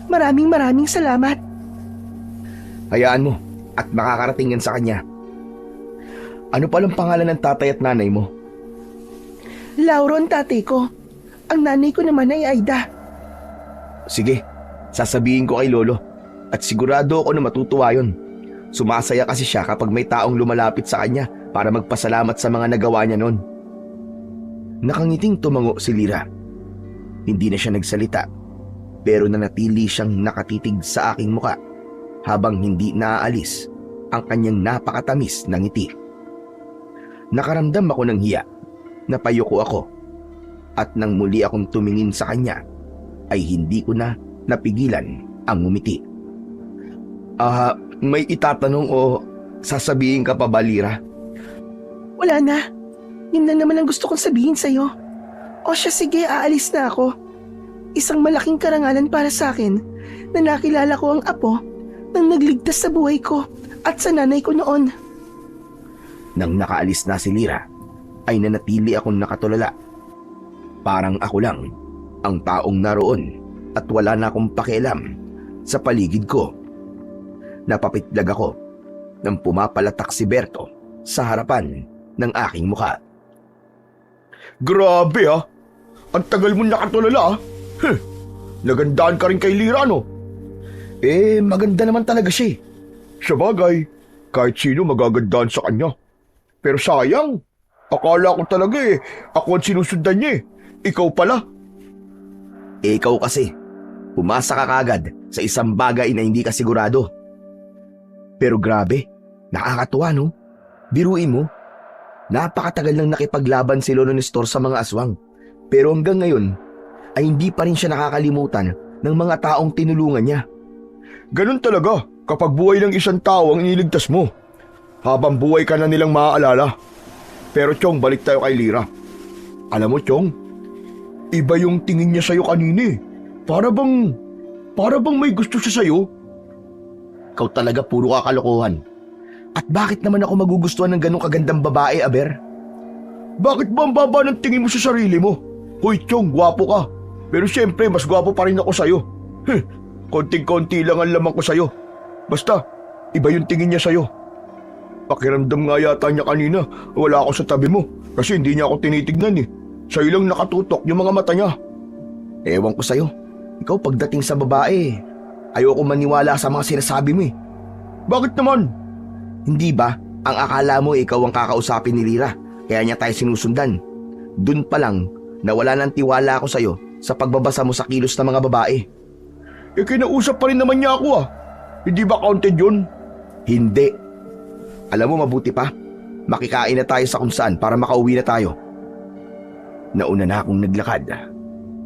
Maraming salamat. Hayaan mo at makakarating yan sa kanya. Ano palang pangalan ng tatay at nanay mo? Lauro ang tatay ko. Ang nanay ko naman ay Aida. Sige, sasabihin ko kay Lolo at sigurado ako na matutuwa yun. Sumasaya kasi siya kapag may taong lumalapit sa kanya para magpasalamat sa mga nagawa niya noon. Nakangiting tumango si Lira. Hindi na siya nagsalita pero nanatili siyang nakatitig sa aking muka habang hindi naaalis ang kanyang napakatamis na ngiti. Nakaramdam ako ng hiya, napayuko ako at nang muli akong tumingin sa kanya ay hindi ko na napigilan ang ngumiti. May itatanong o sasabihin ka pa ba, Lira? Wala na. Yun lang naman ang gusto kong sabihin sa'yo. O siya, sige, aalis na ako. Isang malaking karangalan para sa akin na nakilala ko ang apo nang nagligtas sa buhay ko at sa nanay ko noon. Nang nakaalis na si Lira, ay nanatili akong nakatulala. Parang ako lang ang taong naroon at wala na akong pakialam sa paligid ko. Napapitlag ako nang pumapalatak si Berto sa harapan ng aking mukha. Grabe ha, ang tagal mo nakatulala ha. Nagandaan ka rin kay Lira no? Maganda naman talaga siya. Sabagay, kahit sino magagandaan sa kanya. Pero sayang, akala ko talaga ako ang sinusundan niya Ikaw pala. Ikaw kasi, pumasa ka kagad sa isang bagay na hindi ka sigurado. Pero grabe, nakakatuwa no? Biruin mo, napakatagal nang nakipaglaban si Lolo Nestor sa mga aswang. Pero hanggang ngayon, ay hindi pa rin siya nakakalimutan ng mga taong tinulungan niya. Ganun talaga kapag buhay ng isang tao ang iniligtas mo. Habang buhay ka na nilang maaalala. Pero Chong, balik tayo kay Lira. Alam mo Chong, iba yung tingin niya sa'yo kanina Para bang may gusto siya sa'yo. Ikaw talaga puro kakalokohan. At bakit naman ako magugustuhan ng ganong kagandang babae, Aber? Bakit ba ang baba ng tingin mo sa sarili mo? Hoy Chong, gwapo ka. Pero siyempre, mas gwapo pa rin ako sa'yo. Konting-konti lang ang laman ko sa'yo. Basta, iba yung tingin niya sa'yo. Pakiramdam nga yata niya kanina, wala ako sa tabi mo. Kasi hindi niya ako tinitignan Sa'yo lang nakatutok yung mga mata niya. Ewan ko sa'yo. Ikaw pagdating sa babae, ayoko maniwala sa mga sinasabi mo Bakit naman? Hindi ba, ang akala mo ikaw ang kakausapin ni Lira, kaya niya tayo sinusundan. Dun pa lang, nawala ng tiwala ako sa'yo sa pagbabasa mo sa kilos ng mga babae. Kinausap pa rin naman niya ako Hindi ba counted yun? Hindi. Alam mo mabuti pa, makikain na tayo sa kung saan para makauwi na tayo. Nauna na akong naglakad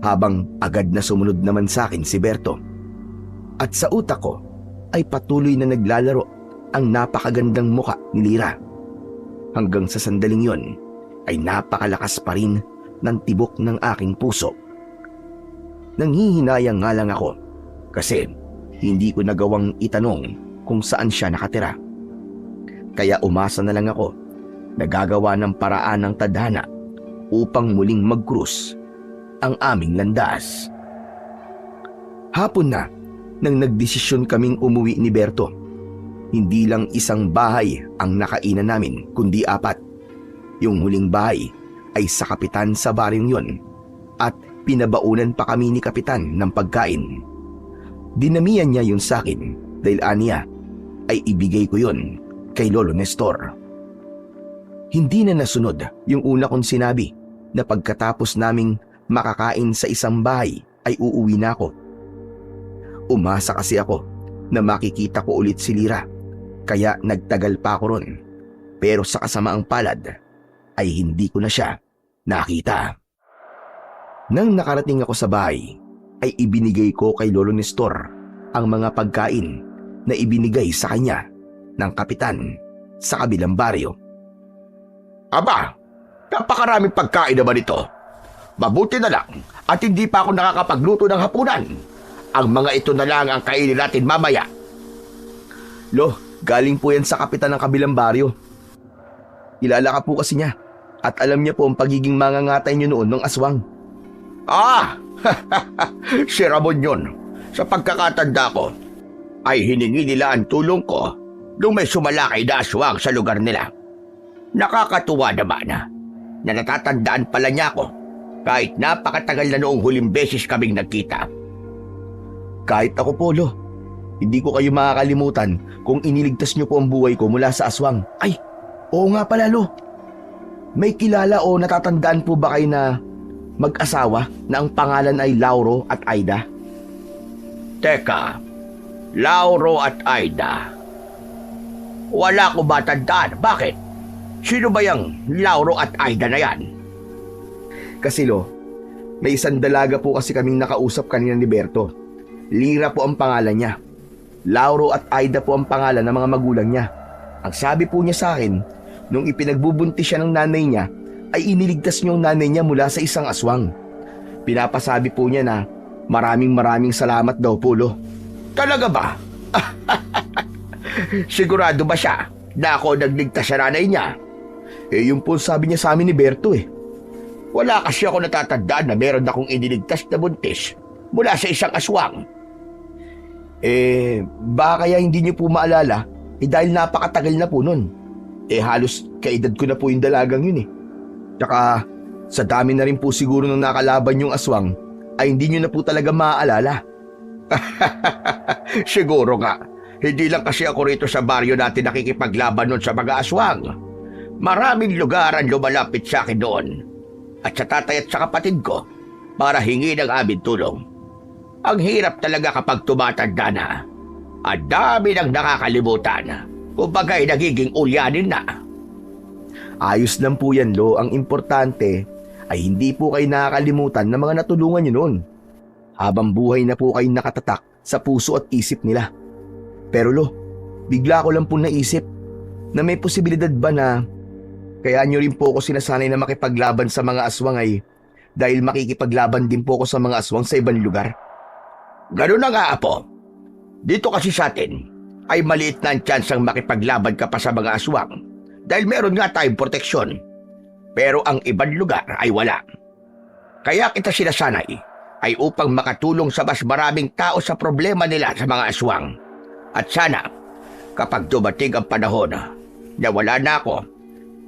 habang agad na sumunod naman sa akin si Berto. At sa utak ko ay patuloy na naglalaro ang napakagandang muka ni Lira. Hanggang sa sandaling yon ay napakalakas pa rin ng tibok ng aking puso. Nanghihinayang nga lang ako kasi hindi ko nagawang itanong kung saan siya nakatira. Kaya umasa na lang ako na gagawa ng paraan ng tadhana upang muling mag-cruise ang aming landas. Hapon na nang nagdesisyon kaming umuwi ni Berto. Hindi lang isang bahay ang nakainan namin kundi 4. Yung huling bahay ay sa kapitan sa baryong yon at pinabaunan pa kami ni kapitan ng pagkain. Dinamihan niya yun sa akin dahil aniya ay ibigay ko yun kay Lolo Nestor. Hindi na nasunod yung una kong sinabi na pagkatapos naming makakain sa isang bahay ay uuwi na ako. Umasa kasi ako na makikita ko ulit si Lira kaya nagtagal pa ako ron. Pero sa kasamaang palad ay hindi ko na siya nakita. Nang nakarating ako sa bahay ay ibinigay ko kay Lolo Nestor ang mga pagkain na ibinigay sa kanya ng kapitan sa kabilang baryo. Aba, napakaraming pagkain naman ito. Mabuti na lang at hindi pa ako nakakapagluto ng hapunan. Ang mga ito na lang ang kainin natin mamaya. Lo, galing po yan sa kapitan ng kabilang baryo. Kilala ka po kasi niya at alam niya po ang pagiging mangangatay niyo noon ng aswang. Ah! Si Ramon yun. Sa pagkakatanda ko, ay hiningi nila ang tulong ko nung may sumalakay na aswang sa lugar nila. Nakakatuwa naman na natatandaan pala niya ako kahit napakatagal na noong huling beses kaming nagkita. Kahit ako po, Lo. Hindi ko kayo makakalimutan kung iniligtas niyo po ang buhay ko mula sa aswang. Ay, oo nga pala, Lo. May kilala o natatandaan po ba kayo na mag-asawa na ang pangalan ay Lauro at Aida? Teka, Lauro at Aida. Wala ko matandaan. Bakit? Sino ba yung Lauro at Aida na yan? Kasi, Lo, may isang dalaga po kasi kaming nakausap kanina ni Berto. Lira po ang pangalan niya. Lauro at Aida po ang pangalan ng mga magulang niya. Ang sabi po niya sa akin, nung ipinagbubuntis siya ng nanay niya, ay iniligtas niyo ang nanay niya mula sa isang aswang. Pinapasabi po niya na maraming salamat daw po, Lo. Talaga ba? Sigurado ba siya na ako nagligtas sa nanay niya? Yun po sabi niya sa amin ni Berto Wala kasi ako natatandaan na meron akong iniligtas na buntis mula sa isang aswang. Baka kaya hindi niyo po maalala, dahil napakatagal na po nun. Halos kaedad ko na po yung dalagang yun Tsaka sa dami na rin po siguro nung nakalaban yung aswang, ay hindi niyo na po talaga maaalala. Siguro nga, hindi lang kasi ako rito sa baryo natin nakikipaglaban nun sa mga aswang. Maraming lugar ang lumalapit sa akin doon. At sa tatay at sa kapatid ko, para hingi ng aming tulong. Ang hirap talaga kapag tumatanda na. Ang dami nang nakakalimutan. Kumbaga'y nagiging ulyanin na. Ayos lang po yan, Lo. Ang importante ay hindi po kayo nakakalimutan ng mga natulungan niyo noon. Habang buhay na po kayo nakatatak sa puso at isip nila. Pero, Lo, bigla ko lang po naisip na may posibilidad ba na kaya nyo rin po ako sinasanay na makipaglaban sa mga aswang ay dahil makikipaglaban din po ako sa mga aswang sa ibang lugar? Ganun na nga, Apo. Dito kasi sa atin ay maliit na ang tsansang makipaglaban ka pa sa mga aswang dahil meron nga tayong proteksyon. Pero ang ibang lugar ay wala. Kaya kita sinasanay ay upang makatulong sa mas maraming tao sa problema nila sa mga aswang. At sana, kapag dumating ang panahon na wala na ako,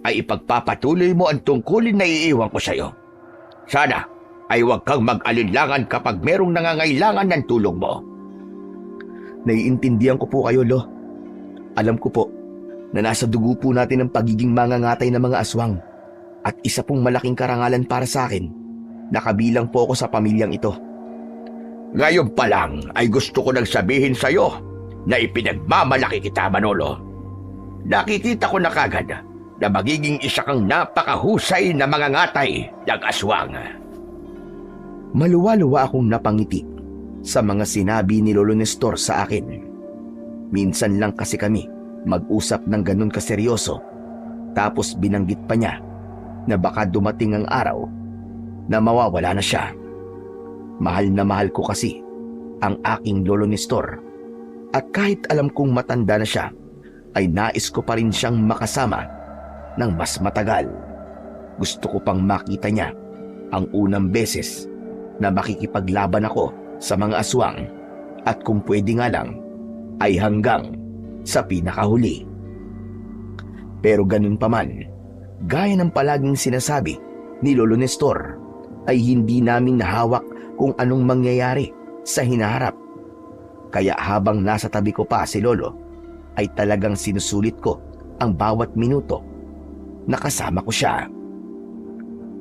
ay ipagpapatuloy mo ang tungkulin na iiwan ko sa iyo. Sana ay huwag kang mag-alinlangan kapag merong nangangailangan ng tulong mo. Naiintindihan ko po kayo, Lo. Alam ko po na nasa dugo po natin ang pagiging mangangatay ng mga aswang. At isa pong malaking karangalan para sa akin, nakabilang po ako sa pamilyang ito. Ngayon pa lang ay gusto ko nang sabihin sa iyo na ipinagmamalaki kita, Manolo. Nakikita ko na kagad na magiging isa kang napakahusay na mangangatay ng aswang. Maluwa-luwa akong napangiti sa mga sinabi ni Lolo Nestor sa akin. Minsan lang kasi kami mag-usap ng ganun kaseryoso, tapos binanggit pa niya na baka dumating ang araw na mawawala na siya. Mahal na mahal ko kasi ang aking Lolo Nestor, at kahit alam kong matanda na siya, ay nais ko pa rin siyang makasama ng mas matagal. Gusto ko pang makita niya ang unang beses na makikipaglaban ako sa mga aswang, at kung pwede nga lang ay hanggang sa pinakahuli. Pero ganun pa man, gaya ng palaging sinasabi ni Lolo Nestor, ay hindi namin nahawak kung anong mangyayari sa hinaharap. Kaya habang nasa tabi ko pa si Lolo, ay talagang sinusulit ko ang bawat minuto na kasama ko siya.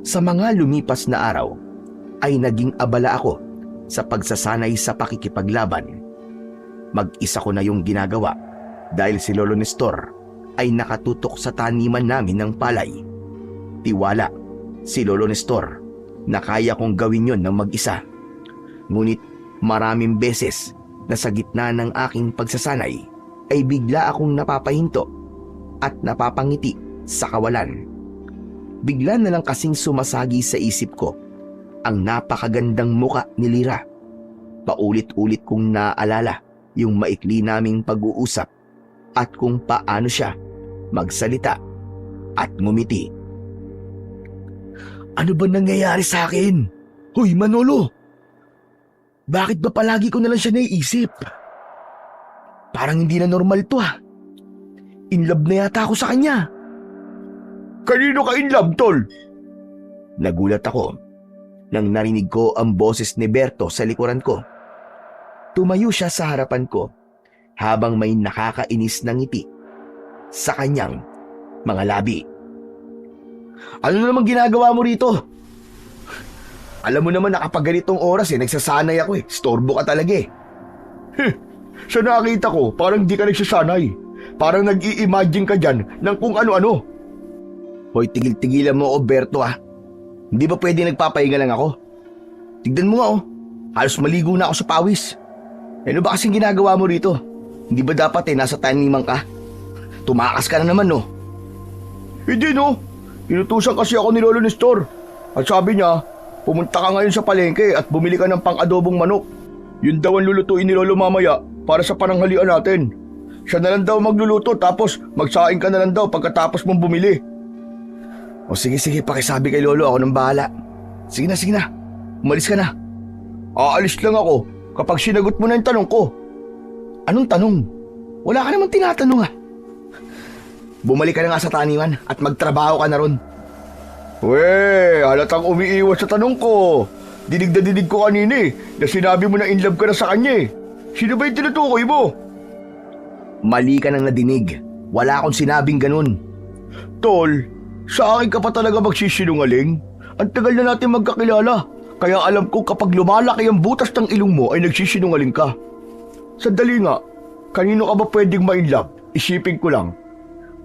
Sa mga lumipas na araw, ay naging abala ako sa pagsasanay sa pakikipaglaban. Mag-isa ko na yung ginagawa dahil si Lolo Nestor ay nakatutok sa taniman namin ng palay. Tiwala si Lolo Nestor na kaya kong gawin yon ng mag-isa. Ngunit maraming beses na sa gitna ng aking pagsasanay ay bigla akong napapahinto at napapangiti sa kawalan. Bigla na lang kasing sumasagi sa isip ko ang napakagandang muka ni Lira. Paulit-ulit kong naaalala yung maikli naming pag-uusap at kung paano siya magsalita at ngumiti. Ano ba nangyayari sa akin? Hoy, Manolo! Bakit ba palagi ko na lang siya naiisip? Parang hindi na normal to ah. In love na yata ako sa kanya. Kanino ka in love, tol? Nagulat ako nang narinig ko ang boses ni Berto sa likuran ko. Tumayo siya sa harapan ko habang may nakakainis na ngiti sa kanyang mga labi. Ano na naman ginagawa mo rito? Alam mo naman na kapag ganitong oras nagsasanay ako eh. Storbo ka talaga eh. Sa nakita ko, parang di ka nagsasanay. Parang nag-i-imagine ka dyan ng kung ano-ano. Hoy, tigil-tigilan mo, Berto ah. Hindi ba pwede nagpapahinga lang ako? Tignan mo nga oh, halos maligo na ako sa pawis. Ano ba kasing ginagawa mo rito? Hindi ba dapat nasa taniman ka? Tumakas ka na naman no? Hindi no, inutusan kasi ako ni Lolo Nestor. At sabi niya, pumunta ka ngayon sa palengke at bumili ka ng pang-adobong manok. Yun daw ang lulutuin ni Lolo mamaya para sa pananghalian natin. Siya na lang daw magluluto tapos magsaing ka na lang daw pagkatapos mong bumili. O sige, pakisabi kay Lolo, ako nang bahala. Sige na, umalis ka na. Aalis lang ako kapag sinagot mo na yung tanong ko. Anong tanong? Wala ka naman tinatanong ah. Bumalik ka na nga sa taniman at magtrabaho ka na ron. Weh, halatang umiiwas sa tanong ko. Dinig na dinig ko kanina na sinabi mo na in love ka na sa kanya eh. Sino ba yung tinutukoy mo? Mali ka nang nadinig. Wala akong sinabing ganun. Tol, sa akin ka pa talaga magsisinungaling? Ang tagal na natin magkakilala. Kaya alam ko kapag lumalaki ang butas ng ilong mo ay nagsisinungaling ka. Sandali nga, kanino ka ba pwedeng ma-inlove? Isipin ko lang.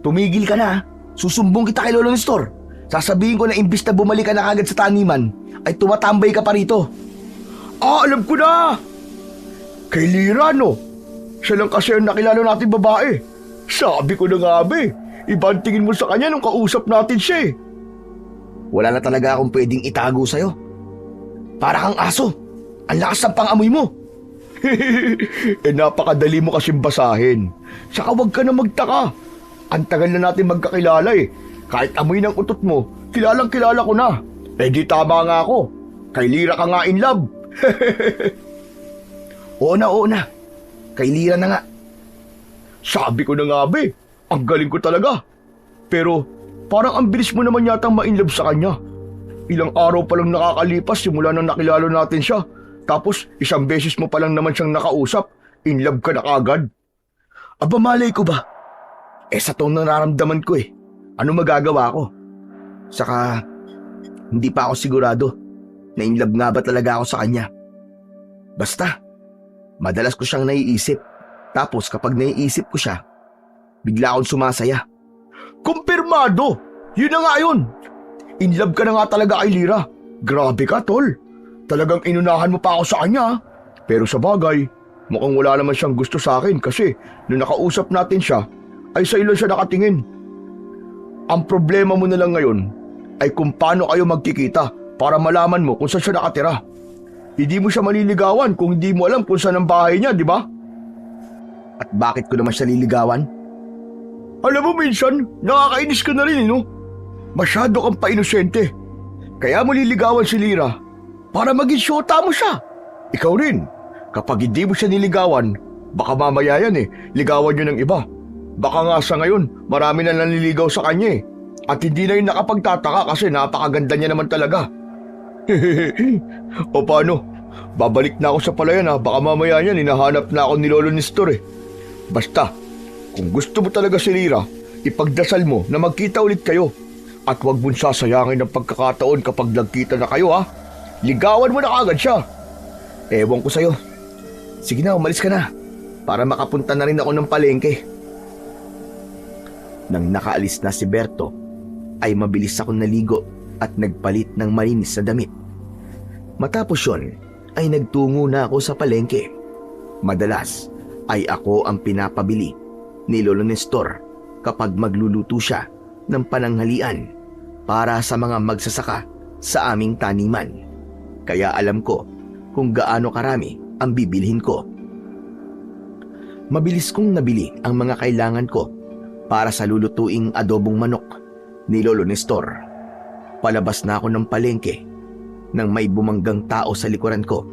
Tumigil ka na. Susumbong kita kay Lolo Nestor. Sasabihin ko na imbis na bumalik ka na kagad sa taniman, ay tumatambay ka pa rito. Alam ko na! Kay Lira no? Siya lang kasi ang nakilala natin babae. Sabi ko na nga be, ibang tingin mo sa kanya nung kausap natin siya eh. Wala na talaga akong pwedeng itago sa'yo. Para kang aso. Ang lakas ng pangamoy mo. Napakadali mo kasing basahin. Saka wag ka na magtaka. Ang tagal na natin magkakilala eh. Kahit amoy ng utot mo, kilalang kilala ko na. Di tama nga ako. Kay Lira ka nga in love. Oo na. Kay Lira na nga. Sabi ko na nga be, ang galing ko talaga. Pero parang ang bilis mo naman yatang ma-inlove sa kanya. Ilang araw pa lang nakakalipas simula nang nakilala natin siya. Tapos isang beses mo pa lang naman siyang nakausap, in love ka na kagad. Aba malay ko ba? Sa tong nararamdaman ko ano magagawa ko? Saka hindi pa ako sigurado na in love nga ba talaga ako sa kanya. Basta, madalas ko siyang naiisip. Tapos kapag naiisip ko siya, bigla akong sumasaya. Kumpirma! Amado! Yun na nga yun! In love ka na nga talaga kay Lira. Grabe ka, tol. Talagang inunahan mo pa ako sa kanya. Pero sa bagay, mukhang wala naman siyang gusto sa akin kasi nung nakausap natin siya, ay sa ilo siya nakatingin. Ang problema mo na lang ngayon ay kung paano kayo magkikita para malaman mo kung saan siya nakatira. Hindi mo siya maliligawan kung hindi mo alam kung saan ang bahay niya, di ba? At bakit ko naman siya liligawan? Alam mo minsan, nakakainis ka na rin, no? Masyado kang pa-inosente. Kaya mo liligawan si Lira para maging syota mo siya. Ikaw rin, kapag hindi mo siya niligawan, baka mamaya yan ligawan niyo ng iba. Baka nga sa ngayon, marami na nanliligaw sa kanya At hindi na yun nakapagtataka kasi napakaganda niya naman talaga. O paano? Babalik na ako sa palayan baka mamaya yan hinahanap na ako ni Lolo Nestor Basta, kung gusto mo talaga si Lira, ipagdasal mo na magkita ulit kayo. At huwag mong sasayangin ng pagkakataon kapag nagkita na kayo Ligawan mo na kagad siya. Ewan ko sa'yo. Sige na, umalis ka na. Para makapunta na rin ako ng palengke. Nang nakaalis na si Berto, ay mabilis akong naligo at nagpalit ng malinis na damit. Matapos yun, ay nagtungo na ako sa palengke. Madalas ay ako ang pinapabili ni Lolo Nestor kapag magluluto siya ng pananghalian para sa mga magsasaka sa aming taniman. Kaya alam ko kung gaano karami ang bibilhin ko. Mabilis kong nabili ang mga kailangan ko para sa lulutuing adobong manok ni Lolo Nestor. Palabas na ako ng palengke nang may bumanggang tao sa likuran ko.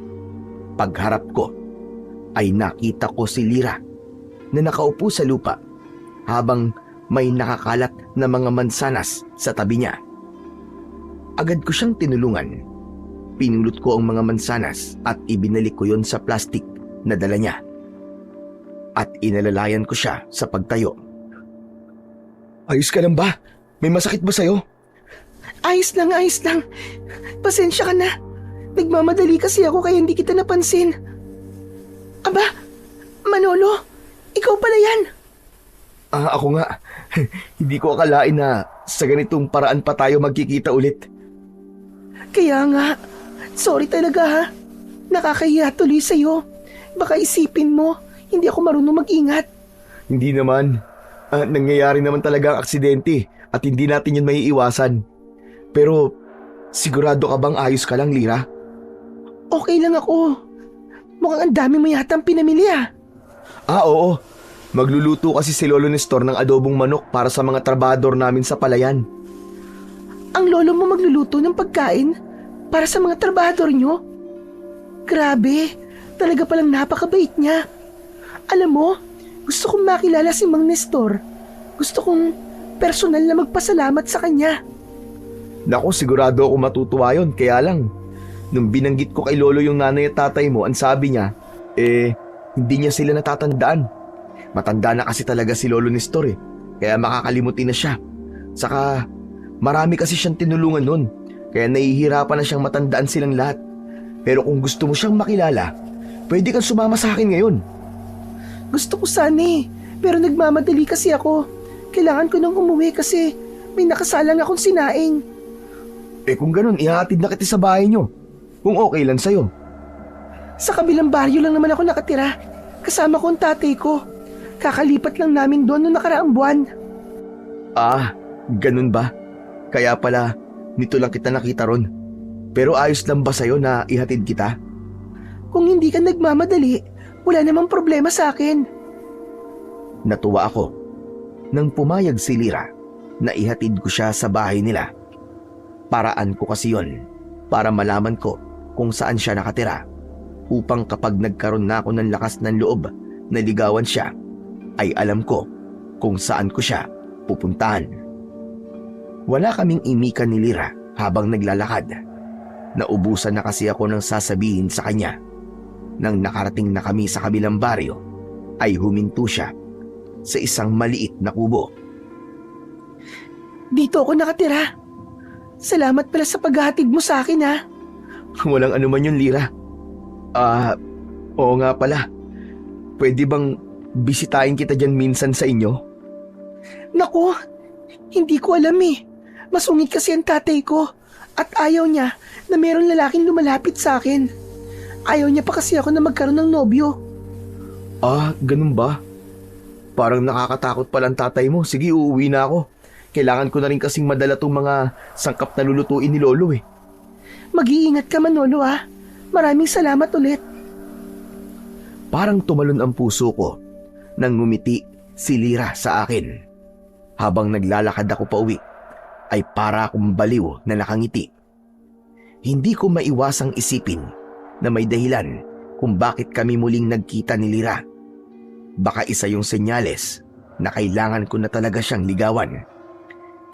Pagharap ko ay nakita ko si Lira na nakaupo sa lupa habang may nakakalat na mga mansanas sa tabi niya. Agad ko siyang tinulungan. Pinulot ko ang mga mansanas at ibinalik ko yon sa plastik na dala niya. At inalalayan ko siya sa pagtayo. Ayos ka lang ba? May masakit ba sa'yo? Ayos lang, ayos lang. Pasensya ka na. Nagmamadali kasi ako kaya hindi kita napansin. Aba, Manolo, ikaw pala yan. Ako nga. Hindi ko akalain na sa ganitong paraan pa tayo magkikita ulit. Kaya nga, sorry talaga ha. Nakakahiya tuloy sa'yo. Baka isipin mo, hindi ako marunong mag-ingat. Hindi naman. Nangyayari naman talaga ang aksidente at hindi natin yun maiiwasan. Pero sigurado ka bang ayos ka lang, Lira? Okay lang ako. Mukhang ang dami mo yatang pinamili Oo. Magluluto kasi si Lolo Nestor ng adobong manok para sa mga trabador namin sa palayan. Ang lolo mo magluluto ng pagkain para sa mga trabador nyo? Grabe, talaga palang napakabait niya. Alam mo, gusto kong makilala si Mang Nestor. Gusto kong personal na magpasalamat sa kanya. Naku, sigurado ako matutuwa yun. Kaya lang, nung binanggit ko kay Lolo yung nanay at tatay mo, ang sabi niya, hindi niya sila natatandaan. Matanda na kasi talaga si Lolo Nestor kaya makakalimutin na siya. Saka, marami kasi siyang tinulungan nun, kaya nahihirapan na siyang matandaan silang lahat. Pero kung gusto mo siyang makilala, pwede kang sumama sa akin ngayon. Gusto ko sana pero nagmamadali kasi ako. Kailangan ko nang umuwi kasi may nakasalang akong sinaing. Kung ganun, ihahatid na kita sa bahay niyo. Kung okay lang sa'yo. Sa kabilang baryo lang naman ako nakatira. Kasama ko ang tatay ko. Kakalipat lang namin doon noong nakaraang buwan. Ganun ba? Kaya pala, nito lang kita nakita ron. Pero ayos lang ba sa'yo na ihatid kita? Kung hindi ka nagmamadali, wala namang problema sa akin. Natuwa ako nang pumayag si Lira na ihatid ko siya sa bahay nila. Paraan ko kasi yon para malaman ko kung saan siya nakatira upang kapag nagkaroon na ako ng lakas ng loob na ligawan siya, ay alam ko kung saan ko siya pupuntahan. Wala kaming imikan ni Lira habang naglalakad. Naubusan na kasi ako ng sasabihin sa kanya. Nang nakarating na kami sa kabilang baryo, ay huminto siya sa isang maliit na kubo. Dito ako nakatira. Salamat pala sa paghahatid mo sa akin Walang anuman yun, Lira. Oo nga pala. Pwede bang bisitahin kita dyan minsan sa inyo? Naku, Hindi ko alam eh. Masungit kasi ang tatay ko at ayaw niya na meron lalaking lumalapit sa akin. Ayaw niya pa kasi ako na magkaroon ng nobyo. Ah, ganun ba? Parang nakakatakot palang tatay mo. Sige, uuwi na ako. Kailangan ko na rin kasing madala tong mga sangkap na lulutuin ni Lolo eh. Mag-iingat ka, Manolo ah. Maraming salamat ulit. Parang tumalon ang puso ko nang ngumiti si Lira sa akin. Habang naglalakad ako pauwi, ay para akong baliw na nakangiti. Hindi ko maiwasang isipin na may dahilan kung bakit kami muling nagkita ni Lira. Baka isa yung senyales na kailangan ko na talaga siyang ligawan.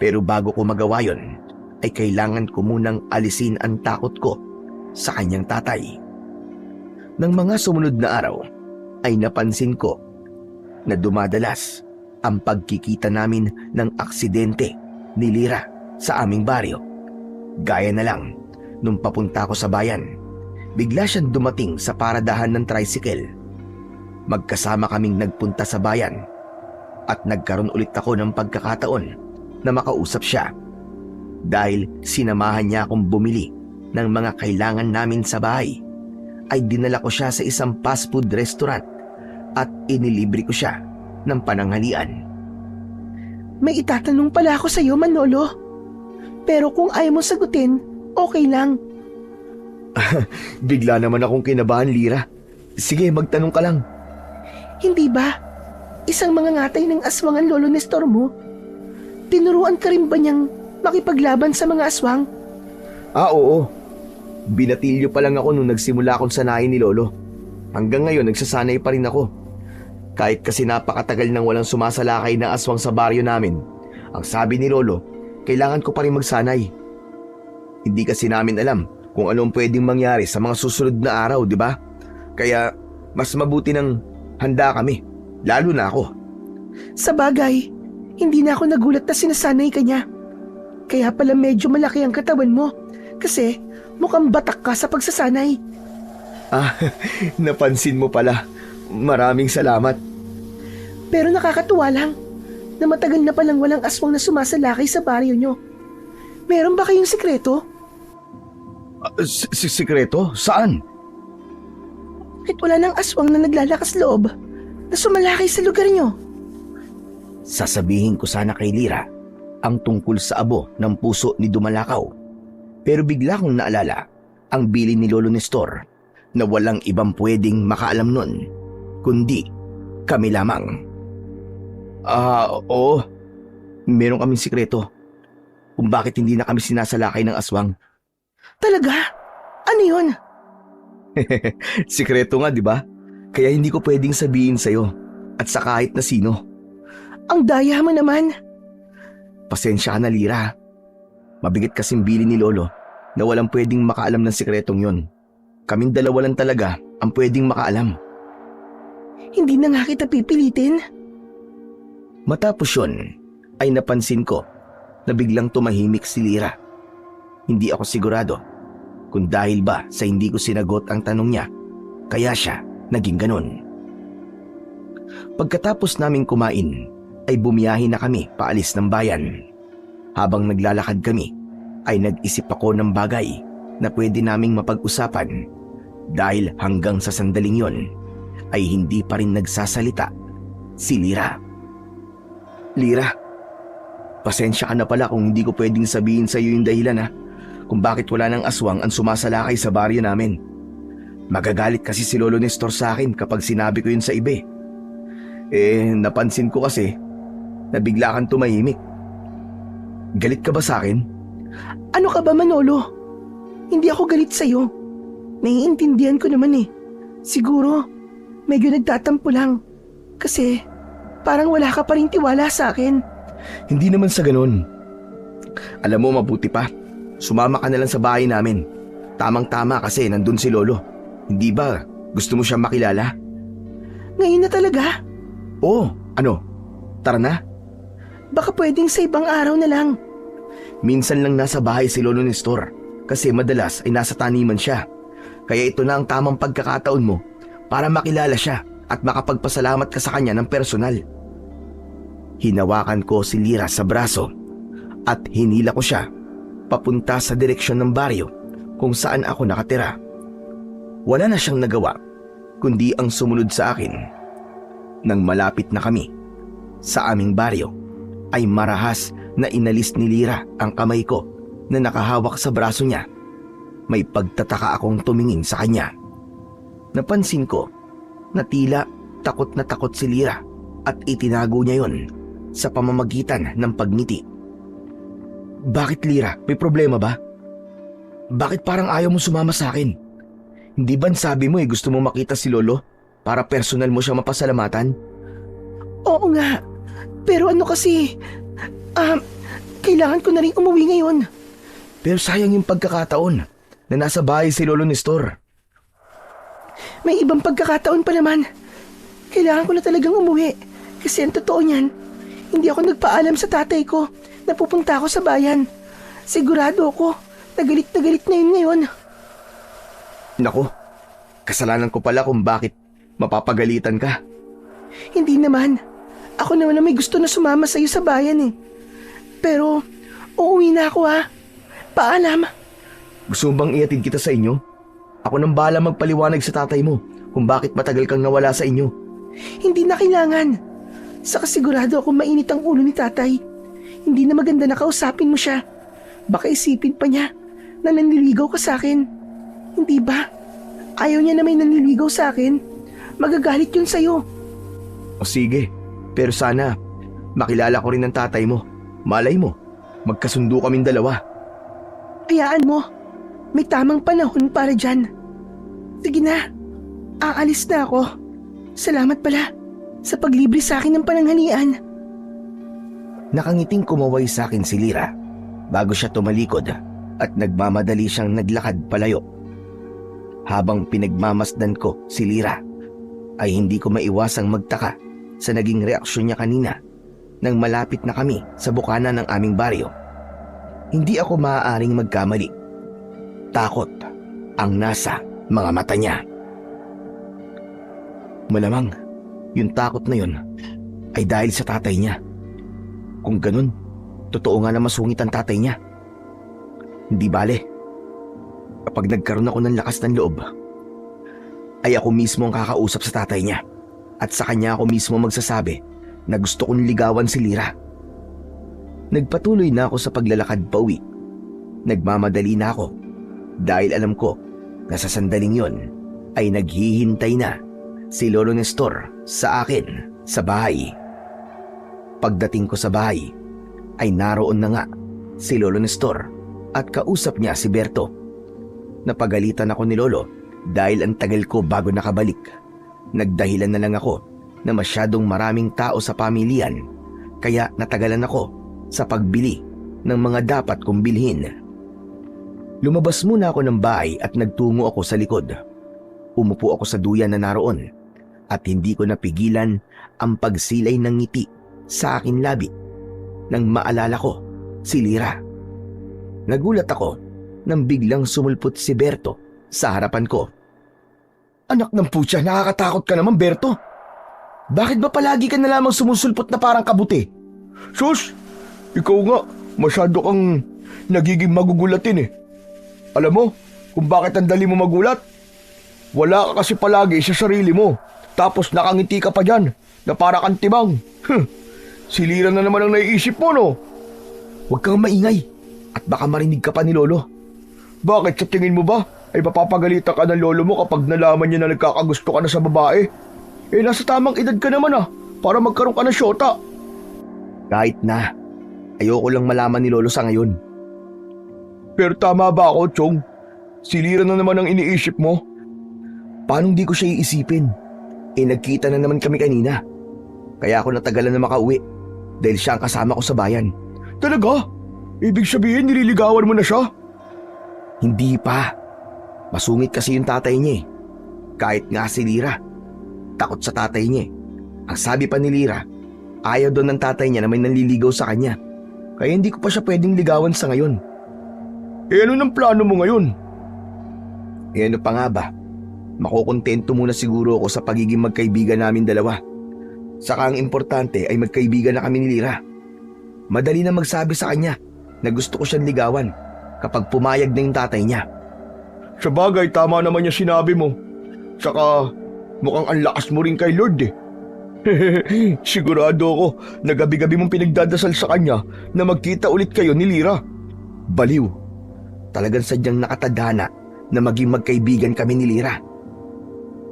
Pero bago ko magawa yun, ay kailangan ko munang alisin ang takot ko sa kanyang tatay. Nang mga sumunod na araw, ay napansin ko na dumadalas ang pagkikita namin ng aksidente ni Lira sa aming baryo. Gaya na lang, nung papunta ko sa bayan, bigla siyang dumating sa paradahan ng tricycle. Magkasama kaming nagpunta sa bayan at nagkaroon ulit ako ng pagkakataon na makausap siya. Dahil sinamahan niya akong bumili ng mga kailangan namin sa bahay, ay dinala ko siya sa isang fast food restaurant at inilibre ko siya ng pananghalian. May itatanong pala ako sa iyo, Manolo. Pero kung ayaw mo sagutin, okay lang. Bigla naman akong kinabahan, Lira. Sige, magtanong ka lang. Hindi ba? Isang mga ngatay ng aswang ang lolo Nestor mo? Tinuruan ka rin ba niyang makipaglaban sa mga aswang? Ah, oo. Binatilyo pa lang ako nung nagsimula akong sanayin ni Lolo. Hanggang ngayon, nagsasanay pa rin ako. Kahit kasi napakatagal nang walang sumasalakay na aswang sa baryo namin, ang sabi ni Lolo, kailangan ko pa rin magsanay. Hindi kasi namin alam kung anong pwedeng mangyari sa mga susunod na araw, di ba? Kaya mas mabuti nang handa kami, lalo na ako. Sa bagay, hindi na ako nagulat na sinasanay ka niya. Kaya pala medyo malaki ang katawan mo kasi mukhang batak ka sa pagsasanay. Ah, napansin mo pala. Maraming salamat. Pero nakakatuwa lang na matagal na palang walang aswang na sumasalakay sa baryo nyo. Meron ba kayong sikreto? Sikreto? Saan? Kahit wala ng aswang na naglalakas loob na sumalakay sa lugar nyo. Sasabihin ko sana kay Lira ang tungkol sa abo ng puso ni Dumalakaw. Pero bigla kong naalala ang bili ni Lolo Nestor na walang ibang pwedeng makaalam nun, kundi kami lamang. Oo. Meron kaming sikreto kung bakit hindi na kami sinasalakay ng aswang. Talaga? Ano yun? Sikreto nga, di ba? Kaya hindi ko pwedeng sabihin sa'yo at sa kahit na sino. Ang daya mo naman. Pasensya ka na, Lira. Mabigat kasing bili ni Lolo na walang pwedeng makaalam ng sikretong yon. Kaming dalawa lang talaga ang pwedeng makaalam. Hindi na nga kita pipilitin. Matapos yun, ay napansin ko na biglang tumahimik si Lira. Hindi ako sigurado kung dahil ba sa hindi ko sinagot ang tanong niya, kaya siya naging ganun. Pagkatapos naming kumain, ay bumiyahe na kami paalis ng bayan. Habang naglalakad kami, ay nag-isip ako ng bagay na pwede naming mapag-usapan dahil hanggang sa sandaling yon ay hindi pa rin nagsasalita si Lira. Lira, pasensya ka na pala kung hindi ko pwedeng sabihin sa iyo yung dahilan kung bakit wala ng aswang ang sumasalakay sa baryo namin. Magagalit kasi si Lolo Nestor sa akin kapag sinabi ko yun sa iba. Napansin ko kasi na bigla kang tumahimik. Galit ka ba sa akin? Ano ka ba, Manolo? Hindi ako galit sa'yo. Naiintindihan ko naman Siguro, medyo nagtatampo lang. Kasi, parang wala ka pa rin tiwala sa akin. Hindi naman sa ganun. Alam mo, mabuti pa. Sumama ka na lang sa bahay namin. Tamang-tama kasi nandun si Lolo. Hindi ba gusto mo siyang makilala? Ngayon na talaga? Oo, ano? Tara na. Baka pwedeng sa ibang araw na lang. Minsan lang nasa bahay si Lolo Nestor kasi madalas ay nasa taniman siya. Kaya ito na ang tamang pagkakataon mo para makilala siya at makapagpasalamat ka sa kanya ng personal. Hinawakan ko si Lira sa braso at hinila ko siya papunta sa direksyon ng baryo kung saan ako nakatira. Wala na siyang nagawa kundi ang sumunod sa akin. Nang malapit na kami sa aming baryo, ay marahas na inalis ni Lira ang kamay ko na nakahawak sa braso niya. May pagtataka akong tumingin sa kanya. Napansin ko na tila takot na takot si Lira at itinago niya yon sa pamamagitan ng pagngiti. Bakit, Lira? May problema ba? Bakit parang ayaw mo sumama sa akin? Hindi ba sabi mo gusto mo makita si Lolo para personal mo siya mapasalamatan? Oo nga. Pero ano kasi, kailangan ko na rin umuwi ngayon. Pero sayang yung pagkakataon na nasa bahay si Lolo Nestor. May ibang pagkakataon pa naman. Kailangan ko na talagang umuwi. Kasi ang totoo niyan, hindi ako nagpaalam sa tatay ko na pupunta ako sa bayan. Sigurado ako, na galit na yun ngayon. Naku, kasalanan ko pala kung bakit mapapagalitan ka. Hindi naman. Ako naman na may gusto na sumama sa iyo sa bayan eh. Pero, uuwi na ako ha. Paalam. Gusto mo bang ihatid kita sa inyo? Ako nang bahala magpaliwanag sa tatay mo kung bakit matagal kang nawala sa inyo. Hindi na kailangan. Saka sigurado ako mainit ang ulo ni tatay. Hindi na maganda na kausapin mo siya. Baka isipin pa niya na nanliligaw ka sa akin. Hindi ba? Ayaw niya na may nanliligaw sa akin. Magagalit yun sa'yo. O sige, pero sana makilala ko rin ang tatay mo. Malay mo, magkasundo kaming dalawa. Hayaan mo. May tamang panahon para dyan. Sige na. Aalis na ako. Salamat pala sa paglibre sa akin ng pananghalian. Nakangiting kumaway sa akin si Lira bago siya tumalikod at nagmamadali siyang naglakad palayo. Habang pinagmamasdan ko si Lira, ay hindi ko maiwasang magtaka sa naging reaksyon niya kanina nang malapit na kami sa bukana ng aming baryo. Hindi ako maaaring magkamali. Takot ang nasa mga mata niya. Malamang yung takot na yun ay dahil sa tatay niya. Kung ganun, totoo nga na masungit ang tatay niya. Hindi bale. Kapag nagkaroon ako ng lakas ng loob, ay ako mismo ang kakausap sa tatay niya at sa kanya ako mismo magsasabi na gusto kong ligawan si Lira. Nagpatuloy na ako sa paglalakad pauwi. Nagmamadali na ako dahil alam ko na sa sandaling yon ay naghihintay na si Lolo Nestor sa akin sa bahay. Pagdating ko sa bahay ay naroon na nga si Lolo Nestor at kausap niya si Berto. Napagalitan ako ni Lolo dahil ang tagal ko bago nakabalik. Nagdahilan na lang ako na masyadong maraming tao sa pamilyan kaya natagalan ako sa pagbili ng mga dapat kong bilhin. Lumabas muna ako ng bahay at nagtungo ako sa likod. Umupo ako sa duyan na naroon at hindi ko napigilan ang pagsilay ng ngiti sa aking labi nang maalala ko si Lira. Nagulat ako nang biglang sumulpot si Berto sa harapan ko. Anak ng putya, nakakatakot ka naman, Berto. Bakit ba palagi ka na lamang sumusulpot na parang kabuti? Sus, ikaw nga, masyado kang nagiging magugulatin eh. Alam mo kung bakit ang dali mo magulat? Wala ka kasi palagi sa sarili mo. Tapos nakangiti ka pa dyan na para kang timang. Silira na naman ang naiisip mo, no? Huwag kang maingay at baka marinig ka pa ni Lolo. Bakit sa tingin mo ba ay mapapagalitan ka ng lolo mo kapag nalaman niya na nagkakagusto ka na sa babae? Eh nasa tamang edad ka naman para magkaroon ka ng syota. Kahit na, ayoko lang malaman ni Lolo sa ngayon. Pero tama ba ako, Chong? Silira na naman ang iniisip mo. Paano di ko siya iisipin? Nagkita na naman kami kanina. Kaya ako natagalan na makauwi dahil siya ang kasama ko sa bayan. Talaga? Ibig sabihin nililigawan mo na siya? Hindi pa. Masungit kasi yung tatay niya eh. Kahit nga si Lira, takot sa tatay niya eh. Ang sabi pa ni Lira, ayaw doon ng tatay niya na may nanliligaw sa kanya. Kaya hindi ko pa siya pwedeng ligawan sa ngayon. Eh ano ng plano mo ngayon? Eh ano pa nga ba? Makukontento muna siguro ako sa pagiging magkaibigan namin dalawa. Saka ang importante ay magkaibigan na kami ni Lira. Madali na magsabi sa kanya na gusto ko siyang ligawan kapag pumayag na yung tatay niya. Sa bagay, tama naman yung sinabi mo. Saka mukhang ang lakas mo rin kay Lord eh. Sigurado ako na gabi-gabi mong pinagdadasal sa kanya na magkita ulit kayo ni Lira. Baliw. Talagang sadyang nakatadhana na maging magkaibigan kami ni Lira.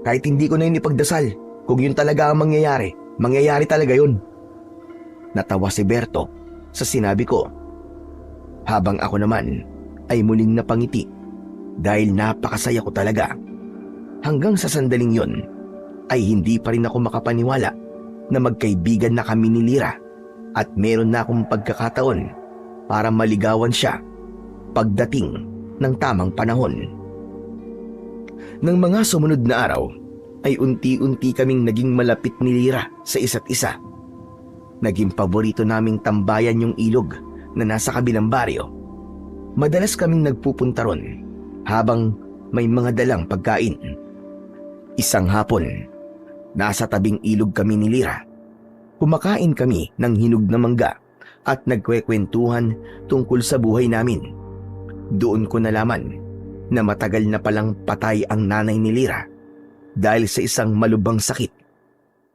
Kahit hindi ko na yun ipagdasal, kung yun talaga ang mangyayari talaga yun. Natawa si Berto sa sinabi ko, habang ako naman ay muling napangiti dahil napakasaya ko talaga. Hanggang sa sandaling yun ay hindi pa rin ako makapaniwala na magkaibigan na kami ni Lira at meron na akong pagkakataon para maligawan siya pagdating ng tamang panahon. Nang mga sumunod na araw ay unti-unti kaming naging malapit ni Lira sa isa't isa. Naging paborito naming tambayan yung ilog na nasa kabilang baryo. Madalas kaming nagpupunta ron habang may mga dalang pagkain. Isang hapon, nasa tabing ilog kami ni Lira. Kumakain kami ng hinog na mangga at nagkwekwentuhan tungkol sa buhay namin. Doon ko nalaman na matagal na palang patay ang nanay ni Lira dahil sa isang malubhang sakit.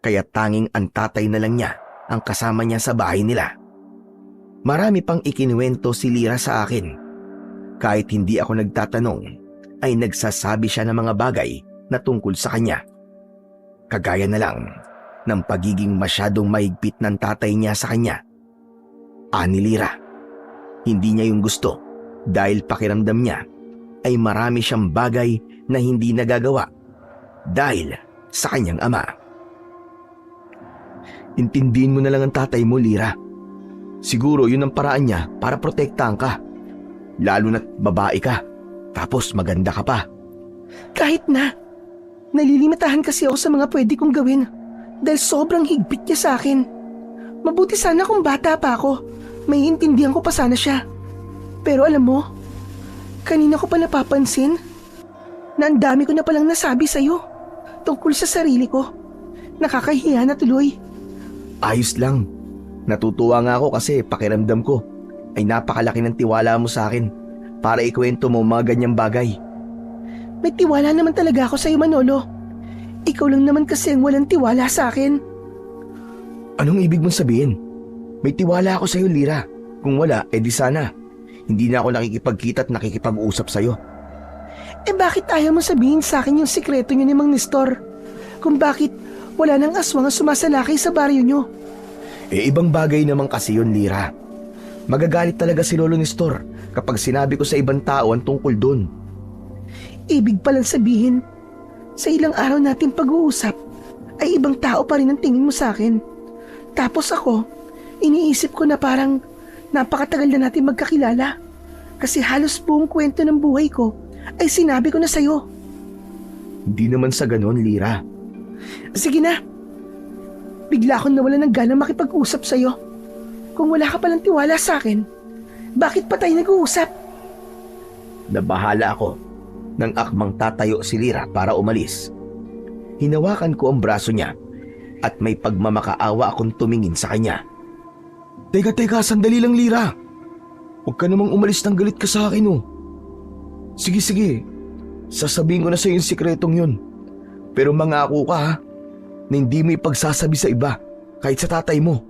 Kaya tanging ang tatay na lang niya ang kasama niya sa bahay nila. Marami pang ikinuwento si Lira sa akin. Kahit hindi ako nagtatanong, ay nagsasabi siya ng mga bagay na tungkol sa kanya. Kagaya na lang ng pagiging masyadong mahigpit ng tatay niya sa kanya. Ani Lira, hindi niya yung gusto dahil pakiramdam niya ay marami siyang bagay na hindi nagagawa dahil sa kanyang ama. Intindihin mo na lang ang tatay mo, Lira. Siguro yun ang paraan niya para protektahan ka. Lalo na't babae ka, tapos maganda ka pa. Kahit na, nalilimitahan kasi ako sa mga pwede kong gawin dahil sobrang higpit niya sa akin. Mabuti sana kung bata pa ako, may intindihan ko pa sana siya. Pero alam mo, kanina ko pa napapansin na ang dami ko na palang nasabi sa'yo tungkol sa sarili ko. Nakakahiya na tuloy. Ayos lang. Natutuwa nga ako kasi pakiramdam ko ay napakalaki ng tiwala mo sa akin para ikwento mo mga ganyang bagay. May tiwala naman talaga ako sa'yo, Manolo. Ikaw lang naman kasi ang walang tiwala sa akin. Anong ibig mong sabihin? May tiwala ako sa'yo, Lira. Kung wala, edi sana hindi na ako nakikipagkita at nakikipag-usap sa'yo. Eh bakit ayaw mo sabihin sa akin yung sikreto niyo ni Mang Nestor? Kung bakit wala nang aswang ang sumasalakay sa baryo niyo? Eh ibang bagay naman kasi yun, Lira. Magagalit talaga si Lolo Nestor kapag sinabi ko sa ibang tao ang tungkol dun. Ibig palang sabihin, sa ilang araw natin pag-uusap, ay ibang tao pa rin ang tingin mo sa akin. Tapos ako, iniisip ko na parang napakatagal na natin magkakilala. Kasi halos buong kwento ng buhay ko ay sinabi ko na sa'yo. Hindi naman sa ganon, Lira. Sige na. Bigla akong nawalan ng gana makipag-usap sa'yo. Kung wala ka palang tiwala sa akin, bakit pa tayo nag-uusap? Nabahala ako nang akmang tatayo si Lira para umalis. Hinawakan ko ang braso niya at may pagmamakaawa akong tumingin sa kanya. Teka, sandali lang, Lira. Huwag ka namang umalis ng galit ka sa akin, oh. Sige. Sasabihin ko na sa yung sikretong yun. Pero mangako ka, ha, na hindi mo ipagsasabi sa iba, kahit sa tatay mo.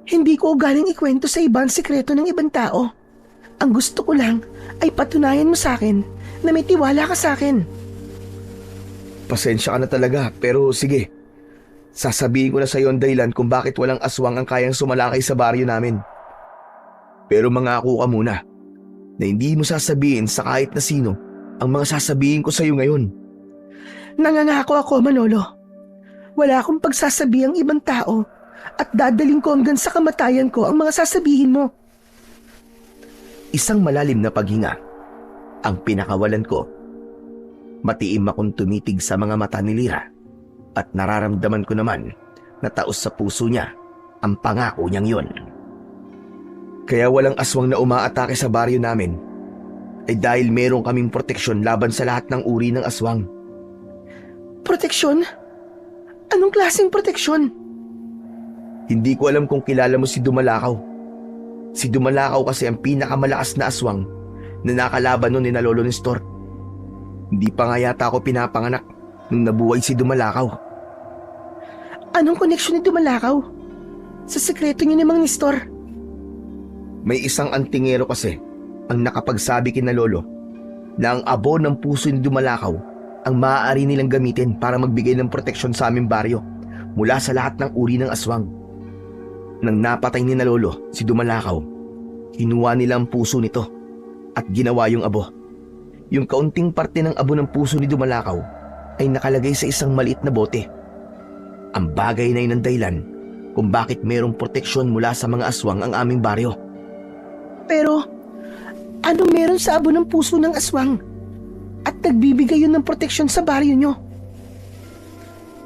Hindi ko galing ikwento sa iba ang sikreto ng ibang tao. Ang gusto ko lang ay patunayan mo sa akin na may tiwala ka sa akin. Pasensya ka na talaga, pero sige. Sasabihin ko na sa iyo ang dahilan kung bakit walang aswang ang kayang sumalakay sa baryo namin. Pero mangako ka muna na hindi mo sasabihin sa kahit na sino ang mga sasabihin ko sa iyo ngayon. Nangangako ako, Manolo. Wala akong pagsasabi ang ibang tao at dadaling ko hanggang sa kamatayan ko ang mga sasabihin mo. Isang malalim na paghinga ang pinakawalan ko. Matiim akong tumitig sa mga mata ni Lira at nararamdaman ko naman na taos sa puso niya ang pangako niyang yun. Kaya walang aswang na umaatake sa baryo namin ay dahil meron kaming proteksyon laban sa lahat ng uri ng aswang. Proteksyon? Anong klaseng proteksyon? Hindi ko alam kung kilala mo si Dumalakaw. Si Dumalakaw kasi ang pinakamalakas na aswang na nakalaban nun ni na Lolo Nestor. Hindi pa nga yata ako pinapanganak nung nabuhay si Dumalakaw. Anong koneksyon ni Dumalakaw sa sekreto niyo ni Mang Nestor? May isang antingero kasi ang nakapagsabi kina Lolo na ang abo ng puso ni Dumalakaw ang maaari nilang gamitin para magbigay ng proteksyon sa aming baryo mula sa lahat ng uri ng aswang. Nang napatay ni na Lolo si Dumalakaw, kinuha nila ang puso nito at ginawa yung abo. Yung kaunting parte ng abo ng puso ni Dumalakaw ay nakalagay sa isang maliit na bote. Ang bagay na yun ang dahilan kung bakit mayroong proteksyon mula sa mga aswang ang aming baryo. Pero, ano meron sa abo ng puso ng aswang? At nagbibigay yun ng proteksyon sa baryo nyo?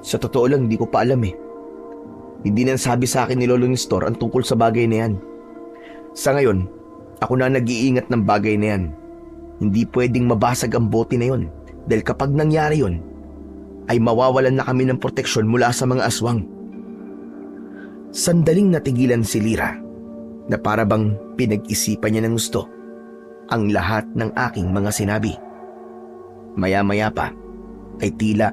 Sa totoo lang, hindi ko pa alam eh. Hindi na sabi sa akin ni Lolo Nestor ang tungkol sa bagay na yan. Sa ngayon, ako na nag-iingat ng bagay na yan. Hindi pwedeng mabasag ang bote na yon dahil kapag nangyari yon, ay mawawalan na kami ng proteksyon mula sa mga aswang. Sandaling natigilan si Lira na para bang pinag-isipan niya ng gusto ang lahat ng aking mga sinabi. Maya-maya pa ay tila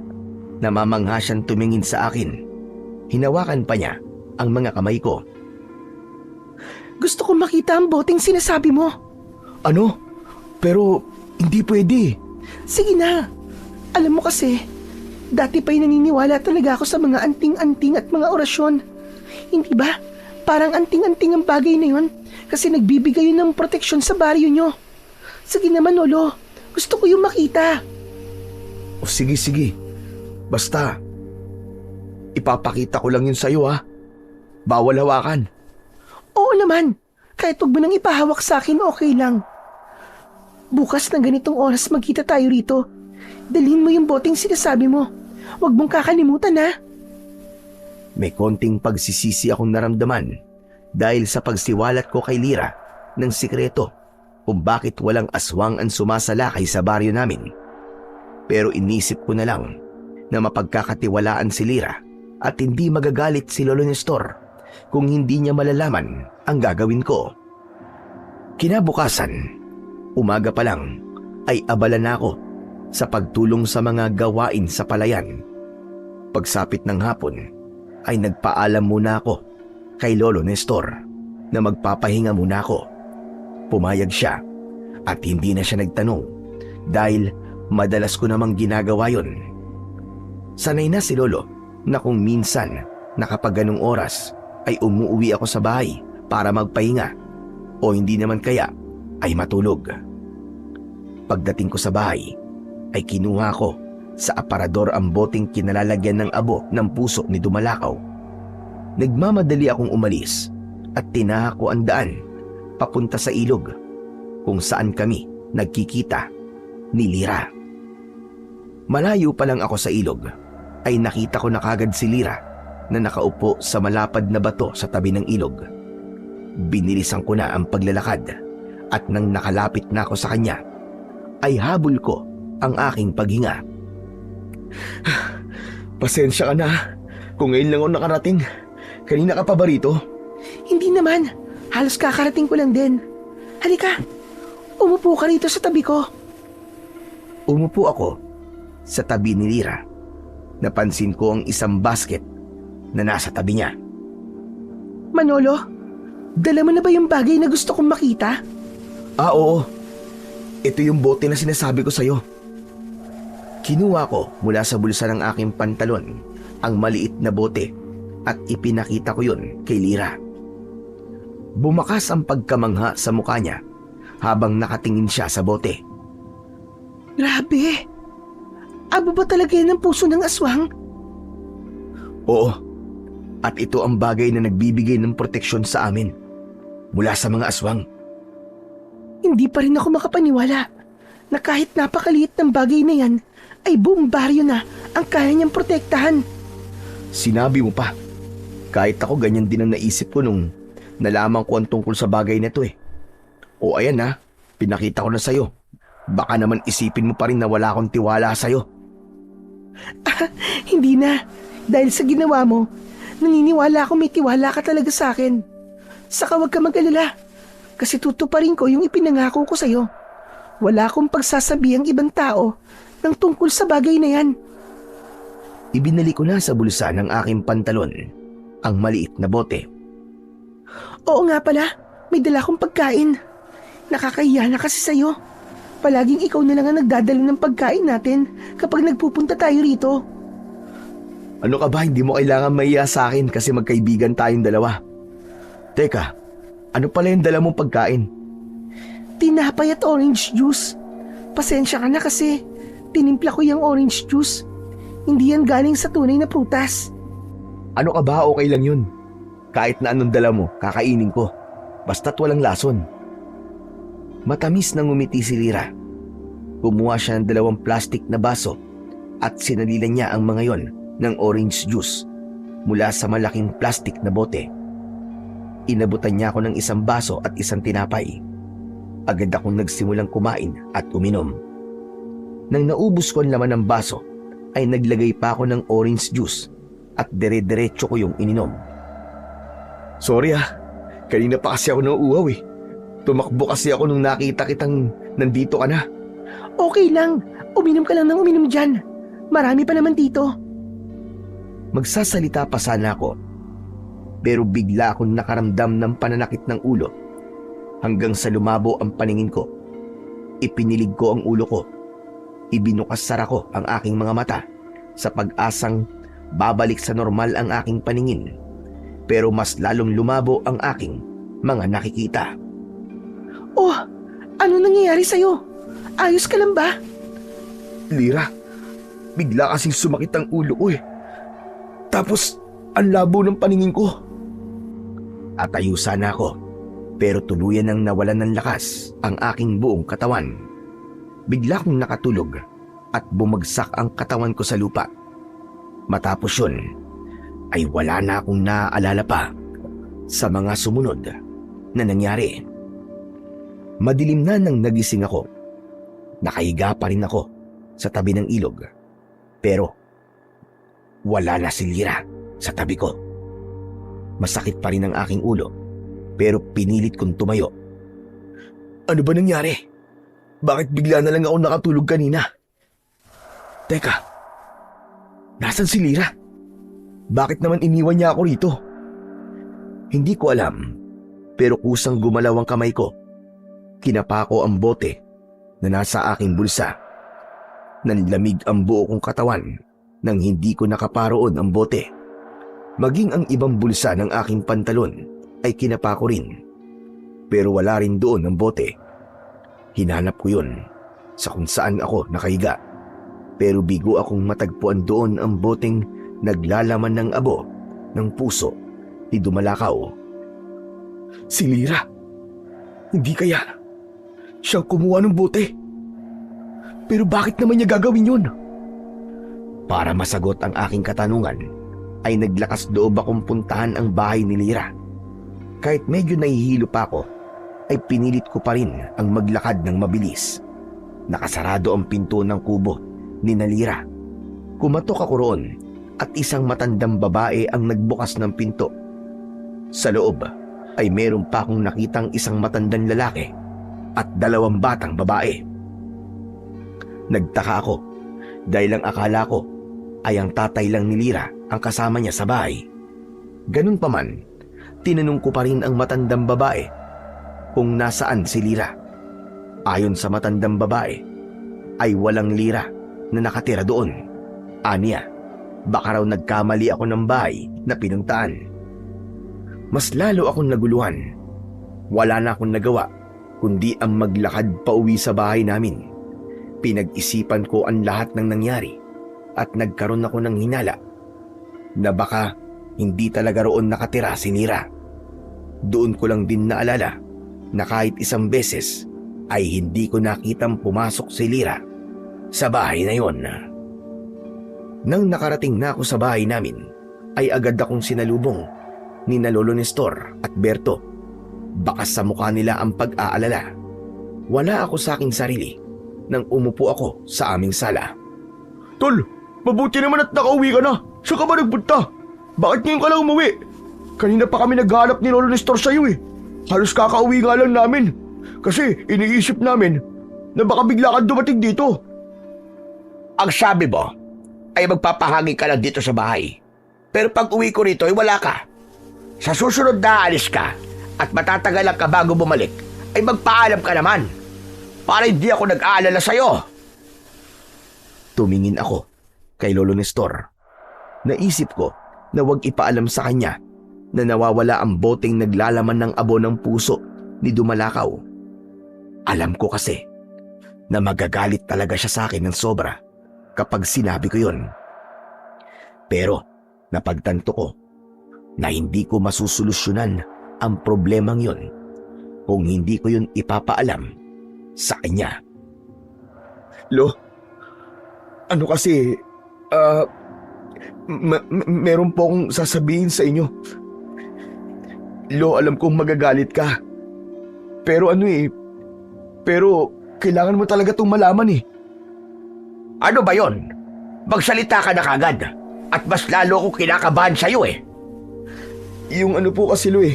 namamangha siyang tumingin sa akin. Hinawakan pa niya ang mga kamay ko. Gusto kong makita ang boteng sinasabi mo. Ano? Pero hindi pwede. Sige na. Alam mo kasi, dati pa'y naniniwala talaga ako sa mga anting-anting at mga orasyon. Hindi ba? Parang anting-anting ang bagay na yun kasi nagbibigay yun ng proteksyon sa baryo nyo. Sige naman, Lolo. Gusto ko yung makita. O sige. Basta, ipapakita ko lang yun sa'yo ha. Bawal hawakan. Oo naman. Kahit huwag mo nang ipahawak sa akin, okay lang. Bukas ng ganitong oras magkita tayo rito. Dalhin mo yung boteng sinasabi mo. Huwag mong kakalimutan ha. May konting pagsisisi akong naramdaman dahil sa pagsiwalat ko kay Lira ng sikreto kung bakit walang aswang ang sumasalakay sa baryo namin. Pero inisip ko na lang na mapagkakatiwalaan si Lira at hindi magagalit si Lolo Nestor kung hindi niya malalaman ang gagawin ko. Kinabukasan, umaga pa lang ay abala na ako sa pagtulong sa mga gawain sa palayan. Pagsapit ng hapon ay nagpaalam muna ako kay Lolo Nestor na magpapahinga muna ako. Pumayag siya at hindi na siya nagtanong dahil madalas ko namang ginagawa yon. Sanay na si Lolo na kung minsan na kapag ganung oras ay umuwi ako sa bahay para magpahinga o hindi naman kaya ay matulog. Pagdating ko sa bahay ay kinuha ko sa aparador ang boteng kinalalagyan ng abo ng puso ni Dumalakaw. Nagmamadali akong umalis at tinahak ko ang daan papunta sa ilog kung saan kami nagkikita ni Lira. Malayo pa lang ako sa ilog ay nakita ko na kagad si Lira na nakaupo sa malapad na bato sa tabi ng ilog. Binilisan ko na ang paglalakad at nang nakalapit na ako sa kanya ay habol ko ang aking paghinga. Pasensya ka na kung ngayon lang ako nakarating. Kanina ka pa ba rito? Hindi naman. Halos kakarating ko lang din. Halika. Umupo ka rito sa tabi ko. Umupo ako sa tabi ni Lira. Napansin ko ang isang basket na nasa tabi niya. Manolo, dala mo na ba yung bagay na gusto kong makita? Oo. Ito yung bote na sinasabi ko sa'yo. Kinuha ko mula sa bulsa ng aking pantalon ang maliit na bote at ipinakita ko yun kay Lira. Bumakas ang pagkamangha sa mukha niya habang nakatingin siya sa bote. Grabe! Abo ba talaga yan ang puso ng aswang? Oo. At ito ang bagay na nagbibigay ng proteksyon sa amin mula sa mga aswang. Hindi pa rin ako makapaniwala na kahit napakaliit ng bagay na yan ay buong baryo na ang kaya niyang protektahan. Sinabi mo pa. Kahit ako ganyan din ang naisip ko nung nalaman ko ang tungkol sa bagay na to eh. O ayan na, pinakita ko na sa'yo. Baka naman isipin mo pa rin na wala akong tiwala sa'yo. Hindi na. Dahil sa ginawa mo, naniniwala ako may tiwala ka talaga sa akin. Saka huwag ka mag-alala, kasi tutuparin ko yung ipinangako ko sa'yo. Wala akong pagsasabi ang ibang tao ng tungkol sa bagay na yan. Ibinalik ko na sa bulsa ng aking pantalon ang maliit na bote. Oo nga pala, may dala akong pagkain. Nakakahiya na kasi sa'yo. Palaging ikaw na lang ang nagdadala ng pagkain natin kapag nagpupunta tayo rito. Ano ka ba? Hindi mo kailangan mahiya sa akin kasi magkaibigan tayong dalawa. Teka, ano pala yung dala mong pagkain? Tinapay at orange juice. Pasensya ka na kasi tinimpla ko yung orange juice. Hindi yan galing sa tunay na prutas. Ano ka ba? Okay lang yun. Kahit na anong dala mo, kakainin ko. Basta't walang lason. Matamis na ngumiti si Lira. Kumuha siya ng 2 plastic na baso at sinalilan niya ang mga yon ng orange juice mula sa malaking plastic na bote. Inabutan niya ako ng 1 baso at 1 tinapay. Agad akong nagsimulang kumain at uminom. Nang naubos ko ang laman ng baso, ay naglagay pa ako ng orange juice at dire-diretso ko yung ininom. Sorry kanina pa kasi ako nauuhaw eh. Tumakbo kasi ako nung nakita kitang nandito ka na. Okay lang, uminom ka lang ng uminom dyan. Marami pa naman dito. Magsasalita pa sana ako, pero bigla akong nakaramdam ng pananakit ng ulo hanggang sa lumabo ang paningin ko. Ipinilig ko ang ulo ko. Ibinukasara ko ang aking mga mata sa pag-asang babalik sa normal ang aking paningin, pero mas lalong lumabo ang aking mga nakikita. Oh, ano nangyayari sa'yo? Ayos ka lang ba? Lira, bigla kasing sumakit ang ulo ko eh. Tapos, ang labo ng paningin ko. Atayo sana ako, pero tuluyan nang nawalan ng lakas ang aking buong katawan. Bigla kong nakatulog at bumagsak ang katawan ko sa lupa. Matapos yun, ay wala na akong naaalala pa sa mga sumunod na nangyari. Madilim na nang nagising ako. Nakahiga pa rin ako sa tabi ng ilog. Pero wala na si Lira sa tabi ko. Masakit pa rin ang aking ulo, pero pinilit kong tumayo. Ano ba nangyari? Bakit bigla na lang ako nakatulog kanina? Teka, nasan si Lira? Bakit naman iniwan niya ako rito? Hindi ko alam, pero kusang gumalaw ang kamay ko. Kinapa ko ang bote na nasa aking bulsa. Nanlamig ang buo kong katawan nang hindi ko nakaparoon ang bote. Maging ang ibang bulsa ng aking pantalon ay kinapa ko rin. Pero wala rin doon ang bote. Hinanap ko yun sa kung saan ako nakahiga. Pero bigo akong matagpuan doon ang boteng naglalaman ng abo ng puso ni Dumalakaw. Si Lira? Hindi kaya siyang kumuha ng bote? Pero bakit naman niya gagawin yun? Para masagot ang aking katanungan, ay naglakas loob akong puntahan ang bahay ni Lira. Kahit medyo nahihilo pa ako, ay pinilit ko pa rin ang maglakad ng mabilis. Nakasarado ang pinto ng kubo ni Lira. Kumatok ako roon at isang matandang babae ang nagbukas ng pinto. Sa loob ay meron pa akong nakitang isang matandang lalaki at 2 batang babae. Nagtaka ako dahil ang akala ko ay ang tatay lang ni Lira ang kasama niya sa bahay. Ganun pa man, tinanong ko pa rin ang matandang babae kung nasaan si Lira. Ayon sa matandang babae, ay walang Lira na nakatira doon. Aniya, baka raw nagkamali ako ng bahay na pinuntaan. Mas lalo akong naguluhan. Wala na akong nagawa kundi ang maglakad pauwi sa bahay namin. Pinag-isipan ko ang lahat ng nangyari at nagkaroon ako ng hinala na baka hindi talaga roon nakatira si Lira. Doon ko lang din naalala na kahit isang beses ay hindi ko nakitang pumasok si Lira sa bahay na yon. Nang nakarating na ako sa bahay namin, ay agad akong sinalubong ni Lolo Nestor at Berto. Baka sa mukha nila ang pag-aalala. Wala ako sa aking sarili nang umupo ako sa aming sala. Tol, mabuti naman at nakauwi ka na. Saan ka ba nagpunta? Bakit ngayon ka lang umuwi? Kanina pa kami naghanap ni Lolo Nestor sa'yo eh. Halos kakauwi nga lang namin. Kasi iniisip namin na baka bigla kang dumating dito. Ang sabi mo ay magpapahangin ka lang dito sa bahay. Pero pag uwi ko rito ay wala ka. Sa susunod na alis ka at matatagalan ka bago bumalik, ay magpaalam ka naman. Para hindi ako nag-aalala sa'yo. Tumingin ako kay Lolo Nestor. Naisip ko na huwag ipaalam sa kanya na nawawala ang boteng naglalaman ng abo ng puso ni Dumalakaw. Alam ko kasi na magagalit talaga siya sa akin ng sobra kapag sinabi ko yun. Pero napagtanto ko na hindi ko masusolusyonan ang problemang yun kung hindi ko yun ipapaalam sa kanya. Lo, ano kasi, meron po akong sasabihin sa inyo. Lo, alam kong magagalit ka. Pero kailangan mo talaga itong malaman eh. Ano ba yon? Magsalita ka na kagad. At mas lalo ko kinakabahan sa'yo eh. Yung ano po kasi Lo eh,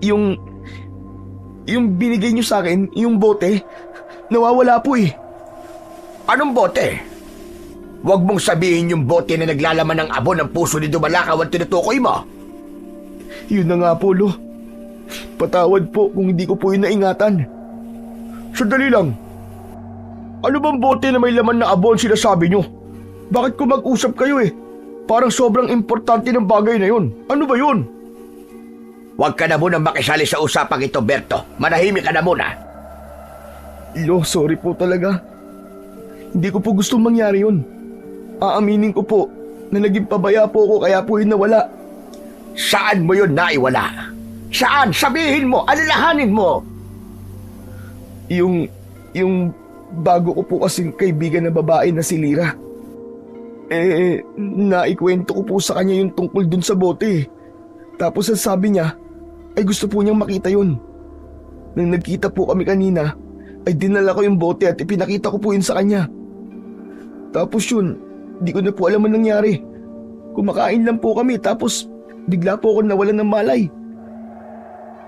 yung binigay niyo sa akin, yung bote, nawawala po eh. Anong bote? Huwag mong sabihin yung bote na naglalaman ng abo ng puso ni Dumalakaw ang tinutukoy mo. Yun na nga po, Lo. Patawad po kung hindi ko po yun naingatan. Sandali lang. Ano bang bote na may laman na abo ang sinasabi nyo? Bakit kung mag-usap kayo eh? Parang sobrang importante ng bagay na yun. Ano ba yun? Huwag ka na munang makisali sa usapang ito, Berto. Manahimik ka na muna. Lo, sorry po talaga. Hindi ko po gustong mangyari yun. Aaminin ko po na naging pabaya po ako kaya po yun nawala. Saan mo yun naiwala? Saan? Sabihin mo, alalahanin mo. Yung bago ko po kasing kaibigan na babae na si Lira. Naikwento ko po sa kanya yung tungkol dun sa bote. Tapos ang sabi niya, ay gusto po niyang makita yun. Nang nagkita po kami kanina, ay dinala ko yung bote at ipinakita ko po yun sa kanya. Tapos yun, di ko na po alam ang nangyari. Kumakain lang po kami tapos bigla po ako nawalan ng malay.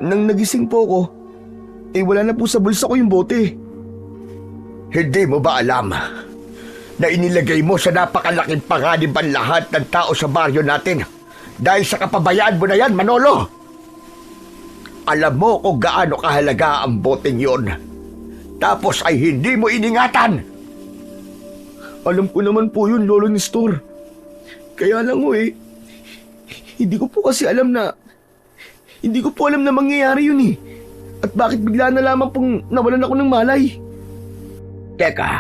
Nang nagising po ako, wala na po sa bulsa ko yung bote. Hindi mo ba alam na inilagay mo sa napakalaking panganib ang lahat ng tao sa baryo natin dahil sa kapabayaan mo na yan, Manolo? Alam mo kung gaano kahalaga ang boteng yun. Tapos ay hindi mo iningatan. Alam ko naman po yun, Lolo Nestor. Kaya lang hindi ko po kasi alam na mangyayari yun eh. At bakit bigla na lamang pong nawalan ako ng malay? Teka,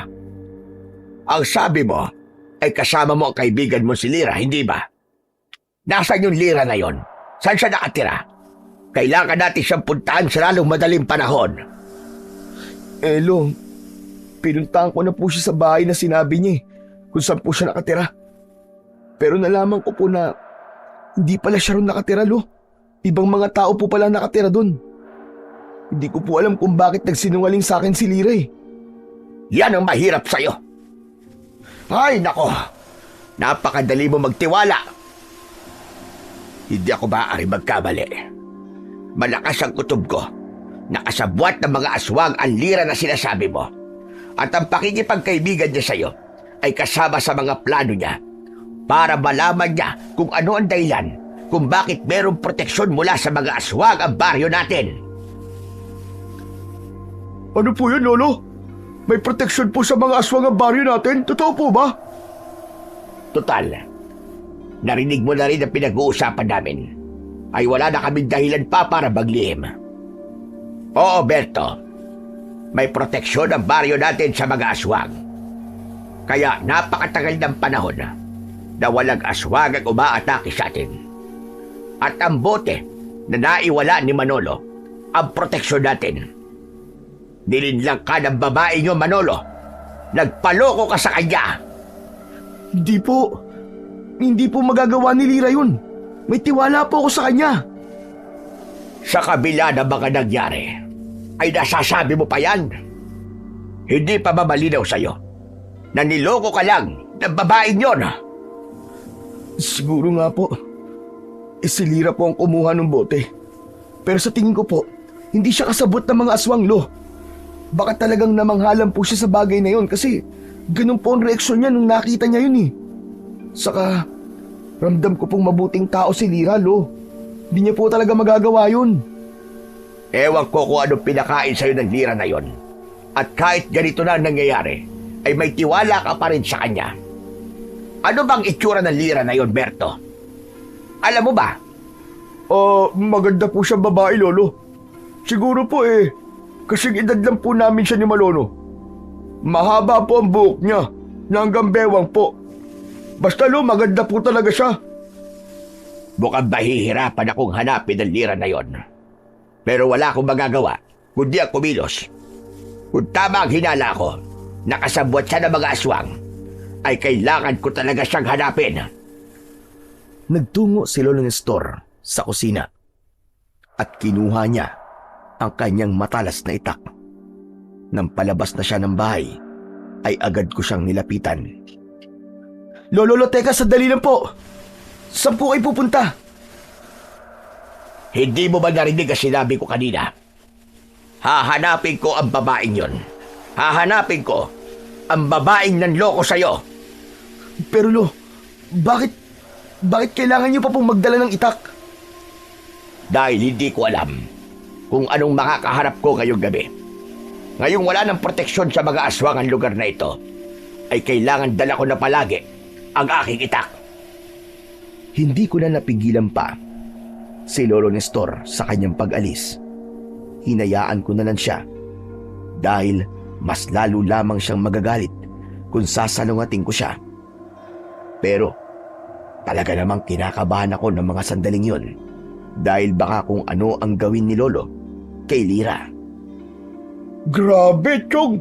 ang sabi mo ay kasama mo ang kaibigan mo si Lira, hindi ba? Nasaan yung Lira na yon? Saan siya nakatira? Kailangan natin siyang puntahan sa lalong madaling panahon. Lo, pinuntahan ko na po siya sa bahay na sinabi niya kung saan po siya nakatira. Pero nalaman ko po na hindi pala siya ron nakatira, Lo. Ibang mga tao po pala nakatira doon. Hindi ko po alam kung bakit nagsinungaling sa akin si Lira eh. Yan ang mahirap sa'yo. Ay, nako. Napakadali mo magtiwala. Hindi ako maaari magkamali. Malakas ang kutob ko. Nakasabwat ng mga aswang ang Lira na sinasabi mo. At ang pakikipagkaibigan niya sa'yo ay kasama sa mga plano niya para malaman niya kung ano ang dahilan kung bakit merong proteksyon mula sa mga aswang ang baryo natin. Ano po yun, Lolo? May proteksyon po sa mga aswang ang baryo natin? Totoo po ba? Total, narinig mo na rin ang pinag-uusapan namin. Ay wala na kaming dahilan pa para maglihim. Oo, Berto. May proteksyon ang baryo natin sa mga aswang. Kaya napakatagal ng panahon na walang aswang ang umaatake sa atin. At ang bote na naiwala ni Manolo ang proteksyon natin. Nilinlang ka ng babae niyo, Manolo. Nagpaloko ka sa kanya. Hindi po magagawa ni Lira yun. May tiwala po ako sa kanya. Sa kabila ng mga nangyari, ay nasasabi mo pa yan? Hindi pa ba malinaw sa'yo na niloko ka lang ng babaeng yon? Siguro nga po. Si Lira po ang kumuha ng bote. Pero sa tingin ko po, hindi siya kasabot ng mga aswang, Lo. Baka talagang namanghalan po siya sa bagay na yun kasi ganun po ang reaksyon niya nung nakita niya yun eh. Saka, ramdam ko pong mabuting tao si Lira, Lo. Hindi niya po talaga magagawa yun. Ewan ko kung anong pinakain sa'yo ng Lira na yon. At kahit ganito na ang nangyayari, ay may tiwala ka pa rin sa kanya. Ano bang itsura ng Lira na yon, Berto? Alam mo ba? Maganda po siyang babae, Lolo. Siguro po kasing edad lang po namin siya ni Malono. Mahaba po ang buhok niya, na hanggang bewang po. Basta Lo, maganda po talaga siya. Mukhang mahihirapan akong hanapin ang Lira na yon. Pero wala akong magagawa, kundi ang kumilos. Kung tama ang hinala ko, nakasabwat siya ng mga aswang, ay kailangan ko talaga siyang hanapin. Nagtungo si Lolo Nestor sa kusina at kinuha niya ang kanyang matalas na itak. Nang palabas na siya ng bahay, ay agad ko siyang nilapitan. Lolo, teka, sandali lang po. Saan po kayo pupunta? Hindi mo ba narinig ang sinabi ko kanina? Hahanapin ko ang babaeng yon. Hahanapin ko ang babaeng nanloko sa'yo. Pero Lo, bakit kailangan niyo pa pong magdala ng itak? Dahil hindi ko alam kung anong makakaharap ko ngayong gabi. Ngayong wala ng proteksyon sa mga aswang ang lugar na ito, ay kailangan dala ko na palagi ang aking itak. Hindi ko na napigilan pa si Lolo Nestor sa kanyang pag-alis. Hinayaan ko na lang siya dahil mas lalo lamang siyang magagalit kung sasalungatin ko siya. Pero talaga namang kinakabahan ako ng mga sandaling yon dahil baka kung ano ang gawin ni Lolo kay Lira. Grabe, Chong!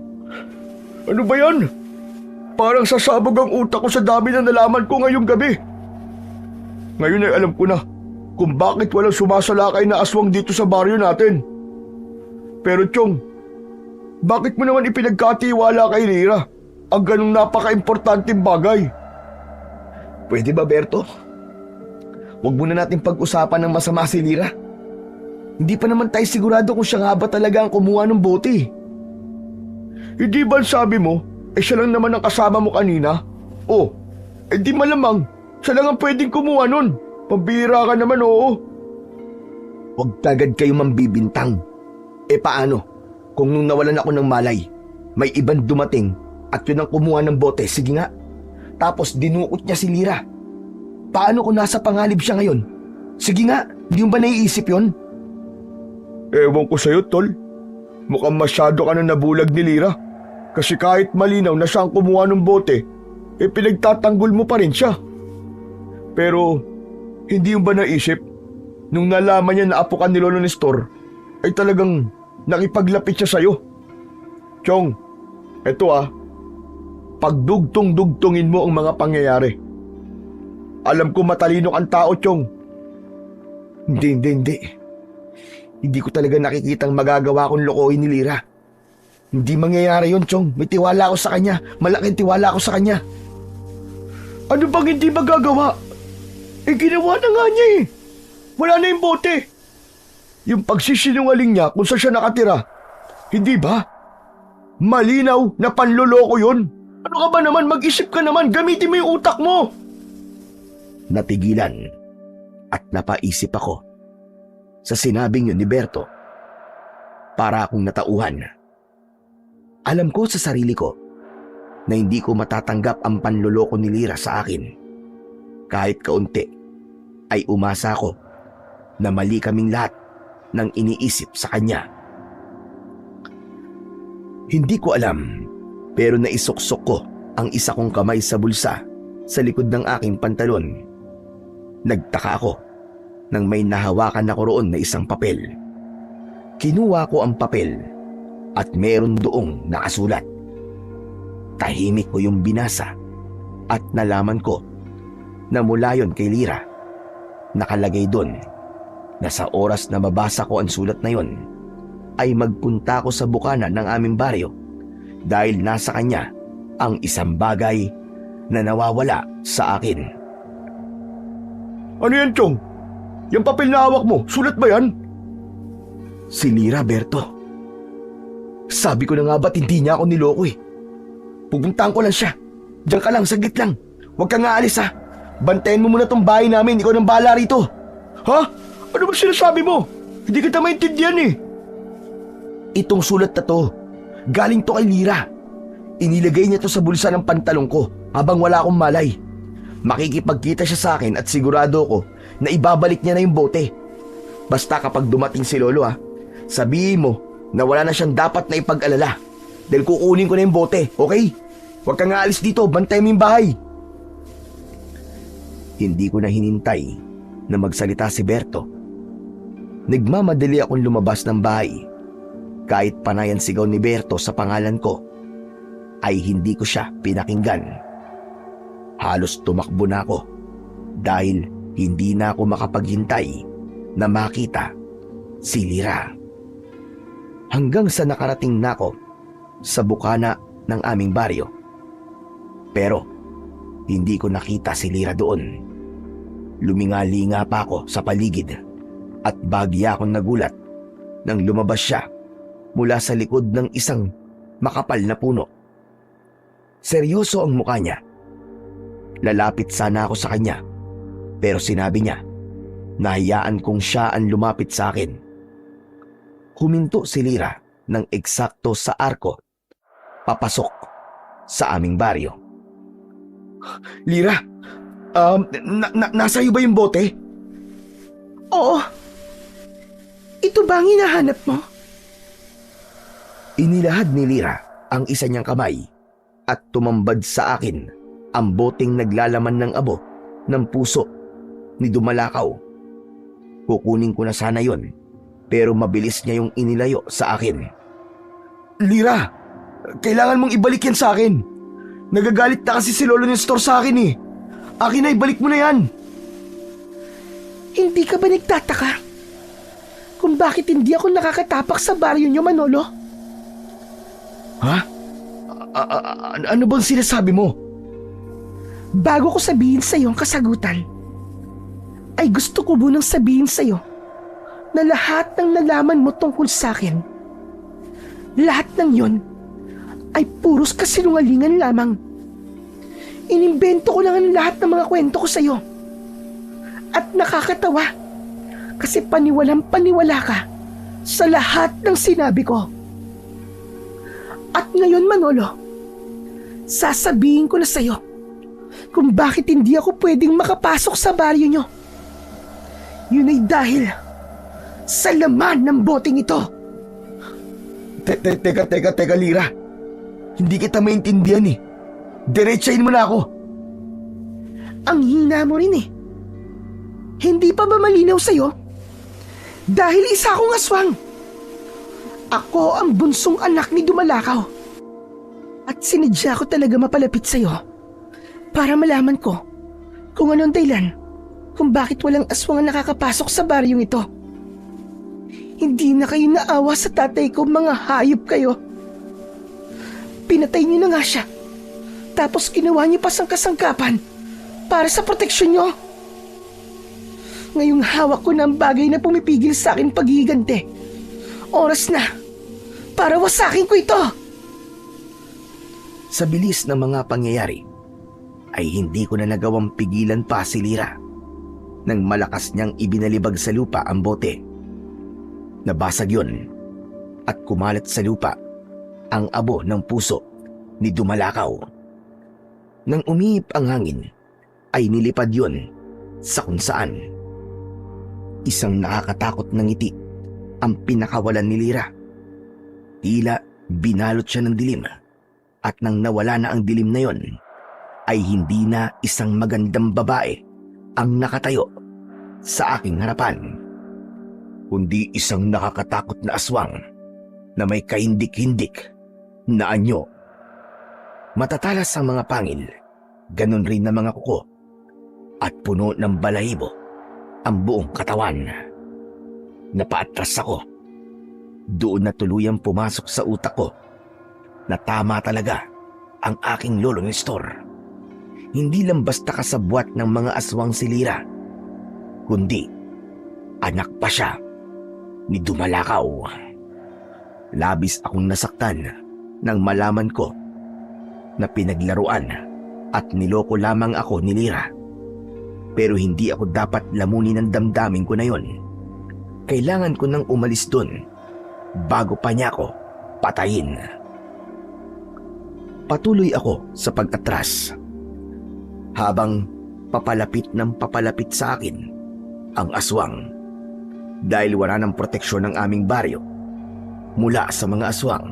Ano ba yan? Parang sasabog ang utak ko sa dami na nalaman ko ngayong gabi. Ngayon ay alam ko na kung bakit walang sumasalakay na aswang dito sa baryo natin. Pero Chong, bakit mo naman ipinagkatiwala kay Lira ang ganong napaka-importanteng bagay? Pwede ba, Berto? Huwag muna natin pag-usapan ng masama si Lira. Hindi pa naman tayo sigurado kung siya nga ba talaga ang kumuha ng bote. Hindi ba sabi mo, siya lang naman ang kasama mo kanina? Di malamang, siya lang ang pwedeng kumuha nun. Pambira ka naman, oo. Huwag tagad kayo mambibintang. Paano kung nung nawalan ako ng malay, may ibang dumating at yun ang kumuha ng bote, sige nga. Tapos dinuot niya si Lira. Paano kung nasa pangalib siya ngayon? Sige nga, di mo ba naiisip yun? Ewan ko sa'yo, Tol. Mukhang masyado ka na nabulag ni Lira. Kasi kahit malinaw na siya ang kumuha ng bote, pinagtatanggol mo pa rin siya. Pero, hindi mo ba naisip, nung nalaman niya na apo ka ni Lolo Nestor, ay talagang nakipaglapit siya sa'yo? Chong, eto pagdugtong-dugtongin mo ang mga pangyayari. Alam ko matalino kang tao, Chong. Hindi. Hindi ko talaga nakikitang magagawa kong lokohin ni Lira. Hindi mangyayari yun, Chong. May tiwala ako sa kanya. Malaking tiwala ako sa kanya. Ano bang hindi magagawa? Ginawa na nga niya eh. Wala na yung bote. Yung pagsisinungaling niya kung saan siya nakatira. Hindi ba? Malinaw na panloloko yun. Ano ka ba naman? Mag-isip ka naman. Gamitin mo yung utak mo. Natigilan at napaisip ako sa sinabing yun ni Berto. Para akong natauhan. Alam ko sa sarili ko na hindi ko matatanggap ang panloloko ni Lira sa akin. Kahit kaunti ay umasa ako na mali kaming lahat ng iniisip sa kanya. Hindi ko alam pero naisuksok ko ang isa kong kamay sa bulsa sa likod ng aking pantalon. Nagtaka ako nang may nahawakan ako roon na isang papel. Kinuha ko ang papel at meron doong nakasulat. Tahimik ko yung binasa at nalaman ko na mula yon kay Lira. Nakalagay doon na sa oras na mabasa ko ang sulat na yon ay magpunta ko sa bukana ng aming baryo dahil nasa kanya ang isang bagay na nawawala sa akin. Ano yan, Chong? Yung papel na hawak mo, sulat ba yan? Si Lira, Berto. Sabi ko na nga ba't hindi niya ako niloko eh. Pupuntahan ko lang siya. Diyan ka lang, saglit lang. Huwag kang aalis ha. Bantayan mo muna tong bahay namin, ikaw nang bahala rito. Ha? Ano ba sinasabi mo? Hindi kita maintindihan eh. Itong sulat na to, galing to kay Lira. Inilagay niya to sa bulsa ng pantalong ko habang wala akong malay. Makikipagkita siya sa akin at sigurado ko na ibabalik niya na yung bote. Basta kapag dumating si Lolo sabihin mo na wala na siyang dapat na ipag-alala dahil kukunin ko na yung bote, okay? Huwag kang aalis dito, bantay mo yung bahay. Hindi ko na hinintay na magsalita si Berto. Nagmamadali akong lumabas ng bahay. Kahit panayan sigaw ni Berto sa pangalan ko, ay hindi ko siya pinakinggan. Halos tumakbo na ako dahil hindi na ako makapaghintay na makita si Lira. Hanggang sa nakarating na ako sa bukana ng aming baryo. Pero hindi ko nakita si Lira doon. Lumingalinga pa ako sa paligid at bagya akong nagulat nang lumabas siya mula sa likod ng isang makapal na puno. Seryoso ang mukha niya. Lalapit sana ako sa kanya pero sinabi niya na hayaan kong siya ang lumapit sa akin. Huminto si Lira ng eksakto sa arko papasok sa aming baryo. Lira, nasa iyo ba yung bote? Oo. Ito ba ang hinahanap mo? Inilahad ni Lira ang isa niyang kamay at tumambad sa akin ang boteng naglalaman ng abo ng puso ni Dumalakaw. Kukunin ko na sana yon pero mabilis niya yung inilayo sa akin. Lira, kailangan mong ibalik yan sa akin. Nagagalit na kasi si Lolo Nestor sa akin eh. Akin na, ibalik mo na yan. Hindi ka ba nagtataka kung bakit hindi ako nakakatapak sa baryo niyo, Manolo? Ha? Ano bang sinasabi mo? Bago ko sabihin sa iyo ang kasagutan, ay gusto ko munang sabihin sa iyo na lahat ng nalaman mo tungkol sa akin, lahat ng yon ay puros kasinungalingan lamang. Inimbento ko lang ang lahat ng mga kwento ko sa iyo. At nakakatawa kasi paniwalang-paniwala ka sa lahat ng sinabi ko. At ngayon, Manolo, sasabihin ko na sa iyo kung bakit hindi ako pwedeng makapasok sa baryo nyo. Yun ay dahil sa laman ng boteng ito. Teka, Lira. Hindi kita maintindihan eh. Diretsahin mo na ako. Ang hina mo rin eh. Hindi pa ba malinaw sa'yo? Dahil isa akong aswang. Ako ang bunsong anak ni Dumalakaw. At sinadya ko talaga mapalapit sa'yo para malaman ko kung anong dahilan kung bakit walang aswang ang nakakapasok sa baryong ito. Hindi na kayo naawa sa tatay ko, mga hayop kayo. Pinatay niyo na nga siya. Tapos ginawa niyo pa sangkasangkapan para sa proteksyon niyo. Ngayong hawak ko na ang bagay na pumipigil sa akin paghihigante. Oras na para wasakin ko ito. Sa bilis ng mga pangyayari, ay hindi ko na nagawang pigilan pa si Lira nang malakas niyang ibinalibag sa lupa ang bote. Nabasag yun at kumalat sa lupa ang abo ng puso ni Dumalakaw. Nang umiip ang hangin, ay nilipad yun sa kung saan. Isang nakakatakot na ngiti ang pinakawalan ni Lira. Tila binalot siya ng dilim at nang nawala na ang dilim na yon, ay hindi na isang magandang babae ang nakatayo sa aking harapan, kundi isang nakakatakot na aswang na may kahindik-hindik na anyo. Matatalas ang mga pangil, ganun rin ang mga kuko, at puno ng balahibo ang buong katawan. Napaatras ako. Doon na tuluyang pumasok sa utak ko na tama talaga ang aking lolo Nestor. Hindi lang basta kasabwat ng mga aswang si Lira. kundi anak pa siya ni Dumalakaw. Labis akong nasaktan nang malaman ko na pinaglaruan at niloko lamang ako ni Lira. Pero hindi ako dapat lamunin ng damdamin ko na yon. Kailangan ko nang umalis dun bago pa niya ako patayin. Patuloy ako sa pag-atras. Habang papalapit sa akin ang aswang. Dahil wala ng proteksyon ng aming baryo mula sa mga aswang,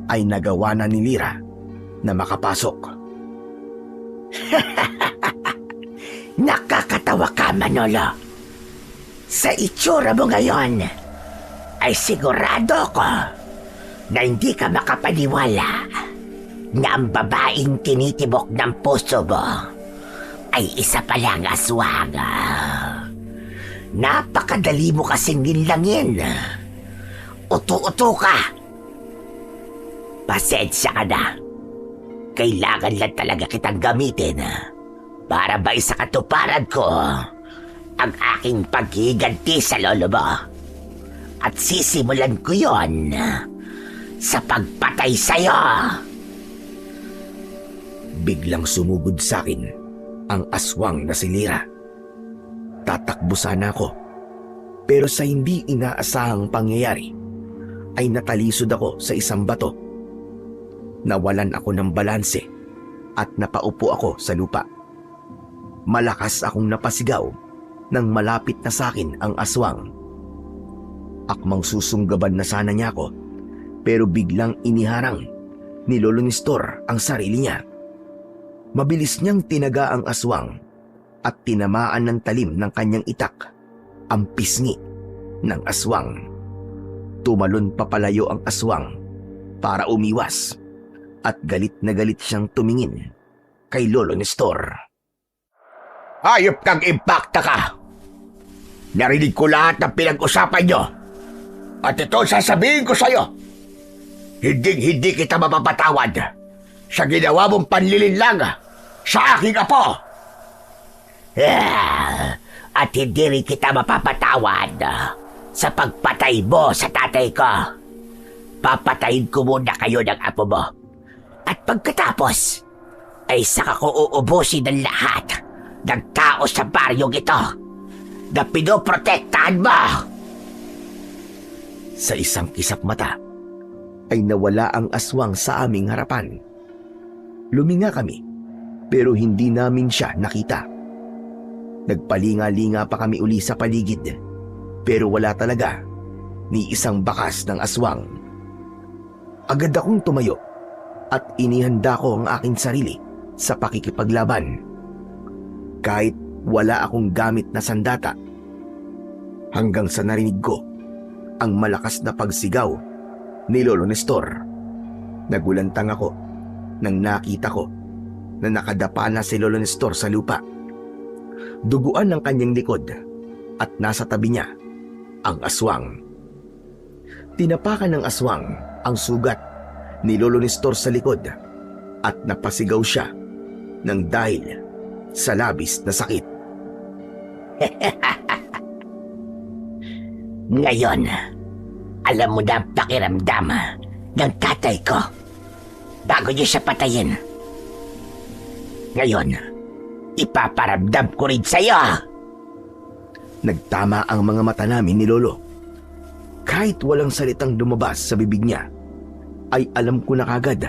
ay nagawa na ni Lira na makapasok. Nakakatawa ka, Manolo. Sa itsura mo ngayon, ay sigurado ko na hindi ka makapaniwala na ang babaeng tinitibok ng puso mo ay isa palang aswang. Napakadali mo kasing nilangin. Uto-uto ka. Pasensya ka na. Kailangan lang talaga kitang gamitin para ba sa katuparan ko ang aking paghiganti sa lolo mo. At sisimulan ko yon sa pagpatay sa'yo. Biglang sumugod sa akin ang aswang na si Lira. Tatakbo sana ako, pero sa hindi inaasahang pangyayari ay natalisod ako sa isang bato. Nawalan ako ng balanse at napaupo ako sa lupa. Malakas akong napasigaw nang malapit na sa akin ang aswang. Akmang susunggaban na sana niya ako, pero biglang iniharang ni Lolo Nestor ang sarili niya. Mabilis niyang tinaga ang aswang at tinamaan ng talim ng kanyang itak ang pisngi ng aswang. Tumalon papalayo ang aswang para umiwas at galit na galit siyang tumingin kay Lolo Nestor. Hayop kang impakta ka! Narinig ko lahat ng pinag-usapan nyo. At ito sasabihin ko sa'yo. Hindi kita mapapatawad sa ginawa mong panlilinlang sa aking apo. At hindi rin kita mapapatawad sa pagpatay mo sa tatay ko. Papatayin ko muna kayo ng apo mo. At pagkatapos, ay saka ko uubusin ng lahat ng tao sa baryong ito na pinoprotektahan mo. Sa isang kisap mata, ay nawala ang aswang sa aming harapan. Luminga kami, pero hindi namin siya nakita. Nagpalinga-linga pa kami uli sa paligid, pero wala talaga ni isang bakas ng aswang. Agad akong tumayo at inihanda ko ang aking sarili sa pakikipaglaban. Kahit wala akong gamit na sandata, hanggang sa narinig ko ang malakas na pagsigaw ni Lolo Nestor. Nagulantang ako nang nakita ko na nakadapa na si Lolo Nestor sa lupa. Duguan ng kanyang likod at nasa tabi niya ang aswang. Tinapakan ng aswang ang sugat ni Lolo Nestor sa likod at napasigaw siya ng dahil sa labis na sakit. Ngayon, alam mo na ang pakiramdam ng tatay ko bago niyo siya patayin. Ngayon, ipaparamdam ko rin sa'yo. Nagtama ang mga mata namin ni Lolo. Kahit walang salitang lumabas sa bibig niya, ay alam ko na kagad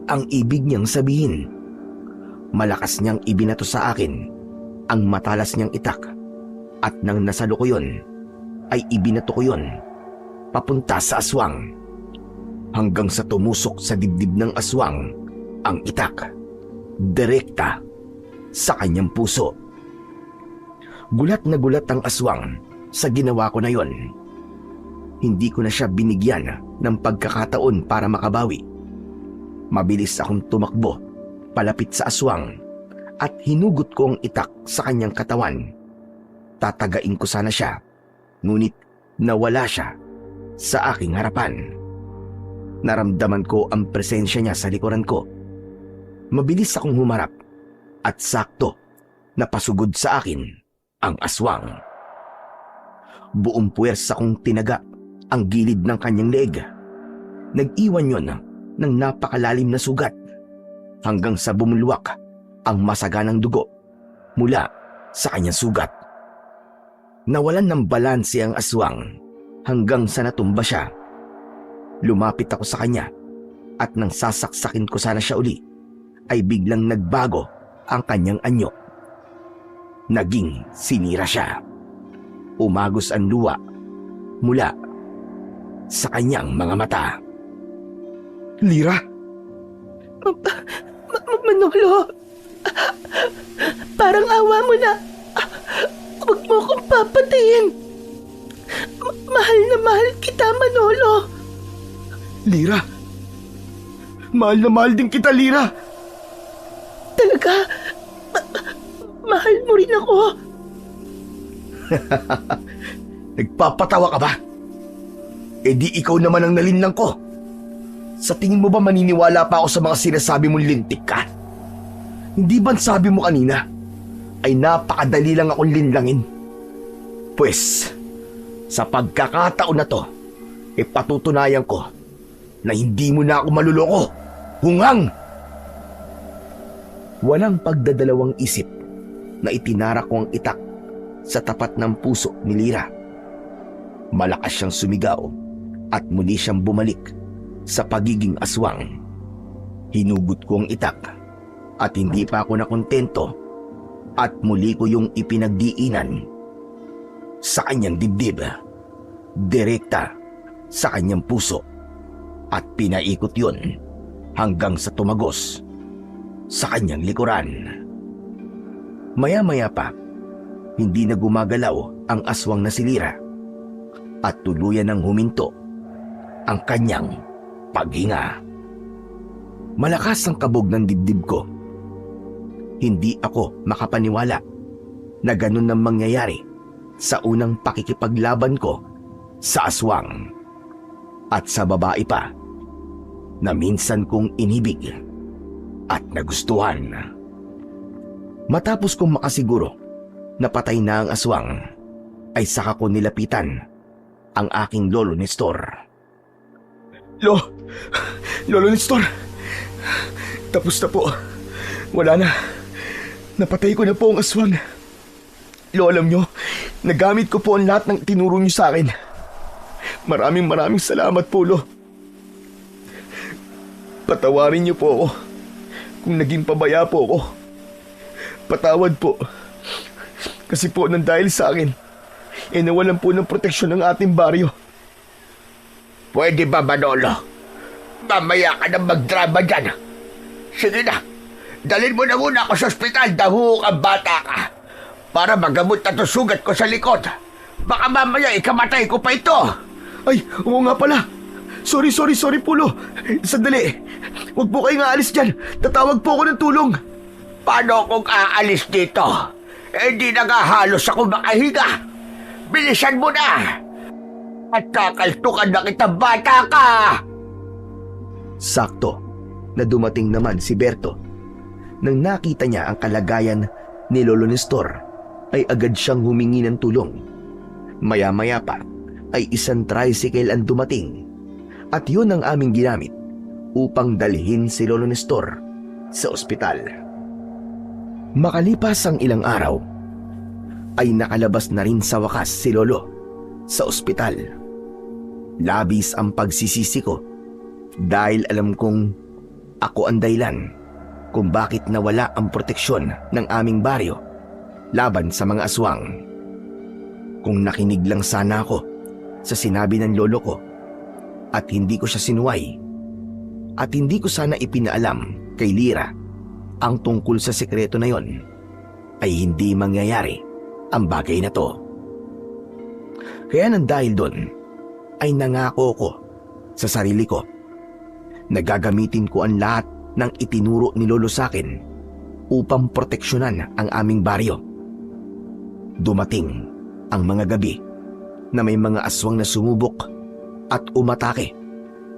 ang ibig niyang sabihin. Malakas niyang ibinato sa akin ang matalas niyang itak at nang nasalo ko yun, ay ibinato ko yun papunta sa aswang hanggang sa tumusok sa dibdib ng aswang ang itak, direkta sa kanyang puso. Gulat na gulat ang aswang sa ginawa ko na yon. Hindi ko na siya binigyan ng pagkakataon para makabawi. Mabilis akong tumakbo palapit sa aswang at hinugot ko ang itak sa kanyang katawan. Tatagain ko sana siya, ngunit nawala siya sa aking harapan. Naramdaman ko ang presensya niya sa likuran ko. Mabilis akong humarap at sakto napasugod sa akin ang aswang. Buong puwersa kong tinaga ang gilid ng kanyang leeg. Nag-iwan yon ng napakalalim na sugat hanggang sa bumulwak ang masaganang dugo mula sa kanyang sugat. Nawalan ng balanse ang aswang hanggang sa natumba siya. Lumapit ako sa kanya at nang sasaksakin ko sana siya uli, ay biglang nagbago ang kanyang anyo. Naging sinira siya. Umagos ang luha mula sa kanyang mga mata. Lira, Manolo, parang awa mo na. Huwag mo akong papatayin. Mahal na mahal kita, Manolo. Lira. Mahal na mahal din kita, Lira. Talaga, mahal mo rin ako. Nagpapatawa ka ba? Eh di ikaw naman ang nalinlang ko. Sa tingin mo ba maniniwala pa ako sa mga sinasabi mong lintik ka? Hindi ba't sabi mo kanina ay napakadali lang akong linlangin? Pwes, sa pagkakataon na to, patutunayan ko na hindi mo na ako maluloko. Hungang! Walang pagdadalawang isip na itinara ko ang itak sa tapat ng puso ni Lira. Malakas siyang sumigaw at muli siyang bumalik sa pagiging aswang. Hinugot ko ang itak at hindi pa ako nakontento at muli ko yung ipinagdiinan sa kanyang dibdib, direkta sa kanyang puso, at pinaikot yun hanggang sa tumagos sa kanyang likuran. Maya-maya pa, hindi na gumagalaw ang aswang na si Lira at tuluyan ng huminto ang kanyang paghinga. Malakas ang kabog ng dibdib ko. Hindi ako makapaniwala na ganun ang mangyayari sa unang pakikipaglaban ko sa aswang at sa babae pa na minsan kong inibig at nagustuhan. Matapos kong makasiguro na patay na ang aswang, ay saka ko nilapitan ang aking lolo Nestor. Lolo Nestor, tapos na po. Wala na. Napatay ko na po ang aswang. Alam nyo, nagamit ko po ang lahat ng tinuro nyo sa akin. Maraming salamat po, Lo. Patawarin niyo po ako kung naging pabaya po ako. Patawad po. Kasi po nang dahil sa akin, nawalan po ng proteksyon ng ating baryo. Pwede ba, Manolo? Mamaya ka na magdrama dyan. Sige na, dalhin mo na muna ako sa ospital, dahuhok ang bata ka, para magamot na to sugat ko sa likod. Baka mamaya ikamatay ko pa ito. Ay, oo nga pala. Sorry po, Lo. Sandali. Huwag po kayong aalis dyan. Tatawag po ako ng tulong. Paano kung aalis dito? Hindi na nga halos ako makahiga. Bilisan mo na! At kakaltukan na kita, bata ka! Sakto na dumating naman si Berto. Nang nakita niya ang kalagayan ni Lolo Nestor, ay agad siyang humingi ng tulong. Maya-maya pa ay isang tricycle ang dumating, at yun ang aming ginamit upang dalhin si Lolo Nestor sa ospital. Makalipas ang ilang araw, ay nakalabas na rin sa wakas si Lolo sa ospital. Labis ang pagsisisi ko dahil alam kong ako ang dahilan kung bakit nawala ang proteksyon ng aming baryo laban sa mga aswang. Kung nakinig lang sana ako sa sinabi ng lolo ko at hindi ko siya sinuway, at hindi ko sana ipinaalam kay Lira ang tungkol sa sekreto na yon, ay hindi mangyayari ang bagay na to. Kaya nang dahil doon, ay nangako ko sa sarili ko na gagamitin ko ang lahat ng itinuro ni Lolo sa akin upang proteksyonan ang aming baryo. Dumating ang mga gabi na may mga aswang na sumubok at umatake,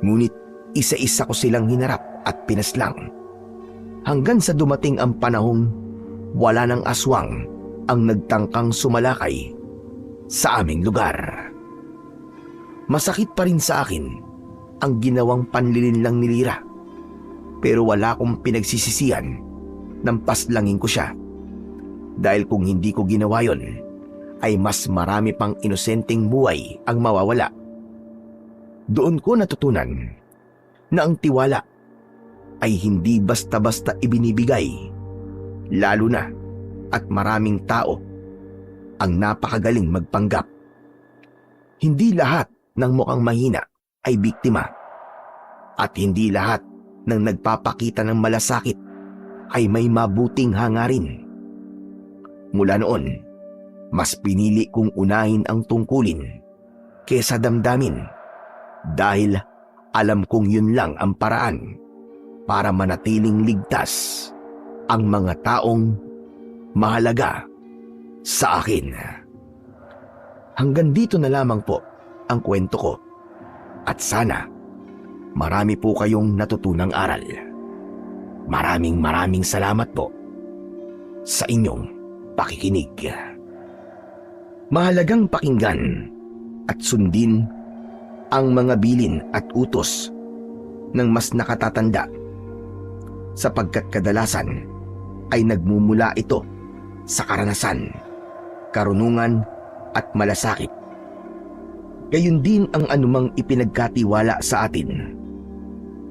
ngunit isa-isa ko silang hinarap at pinaslang. Hanggang sa dumating ang panahong wala ng aswang ang nagtangkang sumalakay sa aming lugar. Masakit pa rin sa akin ang ginawang panlilinlang ni Lyra, pero wala akong pinagsisisihan nang paslangin ko siya. Dahil kung hindi ko ginawa yon, ay mas marami pang inosenteng buhay ang mawawala. Doon ko natutunan na ang tiwala ay hindi basta-basta ibinibigay, lalo na at maraming tao ang napakagaling magpanggap. Hindi lahat ng mukhang mahina ay biktima, at hindi lahat ng nagpapakita ng malasakit ay may mabuting hangarin. Mula noon, mas pinili kong unahin ang tungkulin kesa damdamin, dahil alam kong yun lang ang paraan para manatiling ligtas ang mga taong mahalaga sa akin. Hanggang dito na lamang po ang kwento ko, at sana marami po kayong natutunang aral. Maraming salamat po sa inyong pakikinig. Mahalagang pakinggan at sundin ang mga bilin at utos ng mas nakatatanda, sapagkat kadalasan ay nagmumula ito sa karanasan, karunungan at malasakit. Gayon din ang anumang ipinagkatiwala sa atin,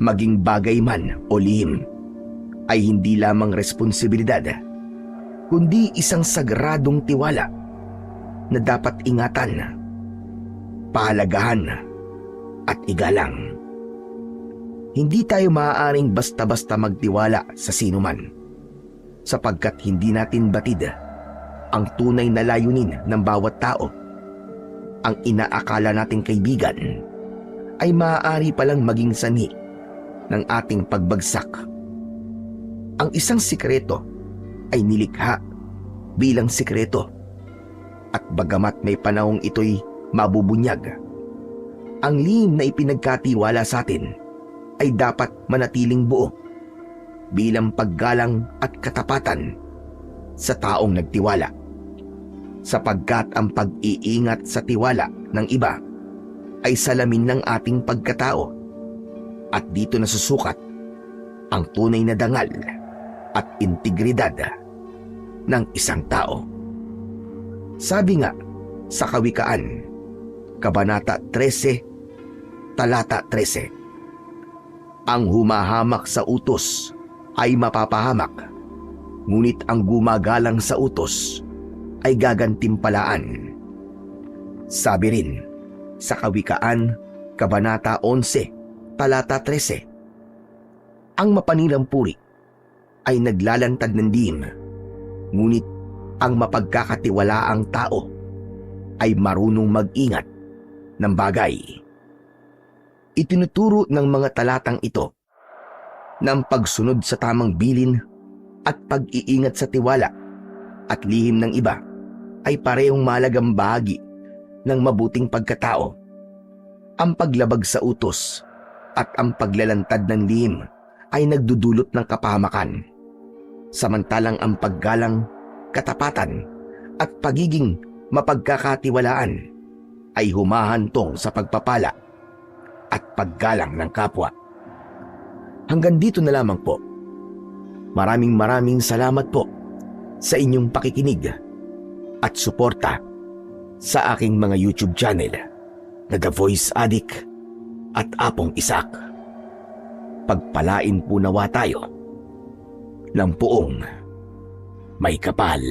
maging bagay man o lihim, ay hindi lamang responsibilidad, kundi isang sagradong tiwala na dapat ingatan, pahalagahan at igalang. Hindi tayo maaaring basta-basta magtiwala sa sinuman, sapagkat hindi natin batid ang tunay na layunin ng bawat tao. Ang inaakala nating kaibigan ay maaari palang maging sanhi ng ating pagbagsak. Ang isang sikreto ay nilikha bilang sikreto, at bagamat may panahong ito'y mabubunyag, ang lihim na ipinagkatiwala sa atin ay dapat manatiling buo bilang paggalang at katapatan sa taong nagtiwala, sapagkat ang pag-iingat sa tiwala ng iba ay salamin ng ating pagkatao, at dito nasusukat ang tunay na dangal at integridad ng isang tao. Sabi nga sa Kawikaan, Kabanata 13, Talata 13, ang humahamak sa utos ay mapapahamak, ngunit ang gumagalang sa utos ay gagantimpalaan. Sabi rin sa Kawikaan, Kabanata 11, Talata 13, ang mapanilang puri ay naglalantad ng dihim, ngunit ang mapagkakatiwalaang tao ay marunong mag-ingat ng bagay. Itinuturo ng mga talatang ito na ang pagsunod sa tamang bilin at pag-iingat sa tiwala at lihim ng iba ay parehong mahalagang bahagi ng mabuting pagkatao. Ang paglabag sa utos at ang paglalantad ng lihim ay nagdudulot ng kapahamakan, samantalang ang paggalang, katapatan at pagiging mapagkakatiwalaan ay humahantong sa pagpapala at paggalang ng kapwa. Hanggang dito na lamang po. Maraming salamat po sa inyong pakikinig at suporta sa aking mga YouTube channel na The Voice Addict at Apong Isak. Pagpalain po nawa tayo ng puong may kapal.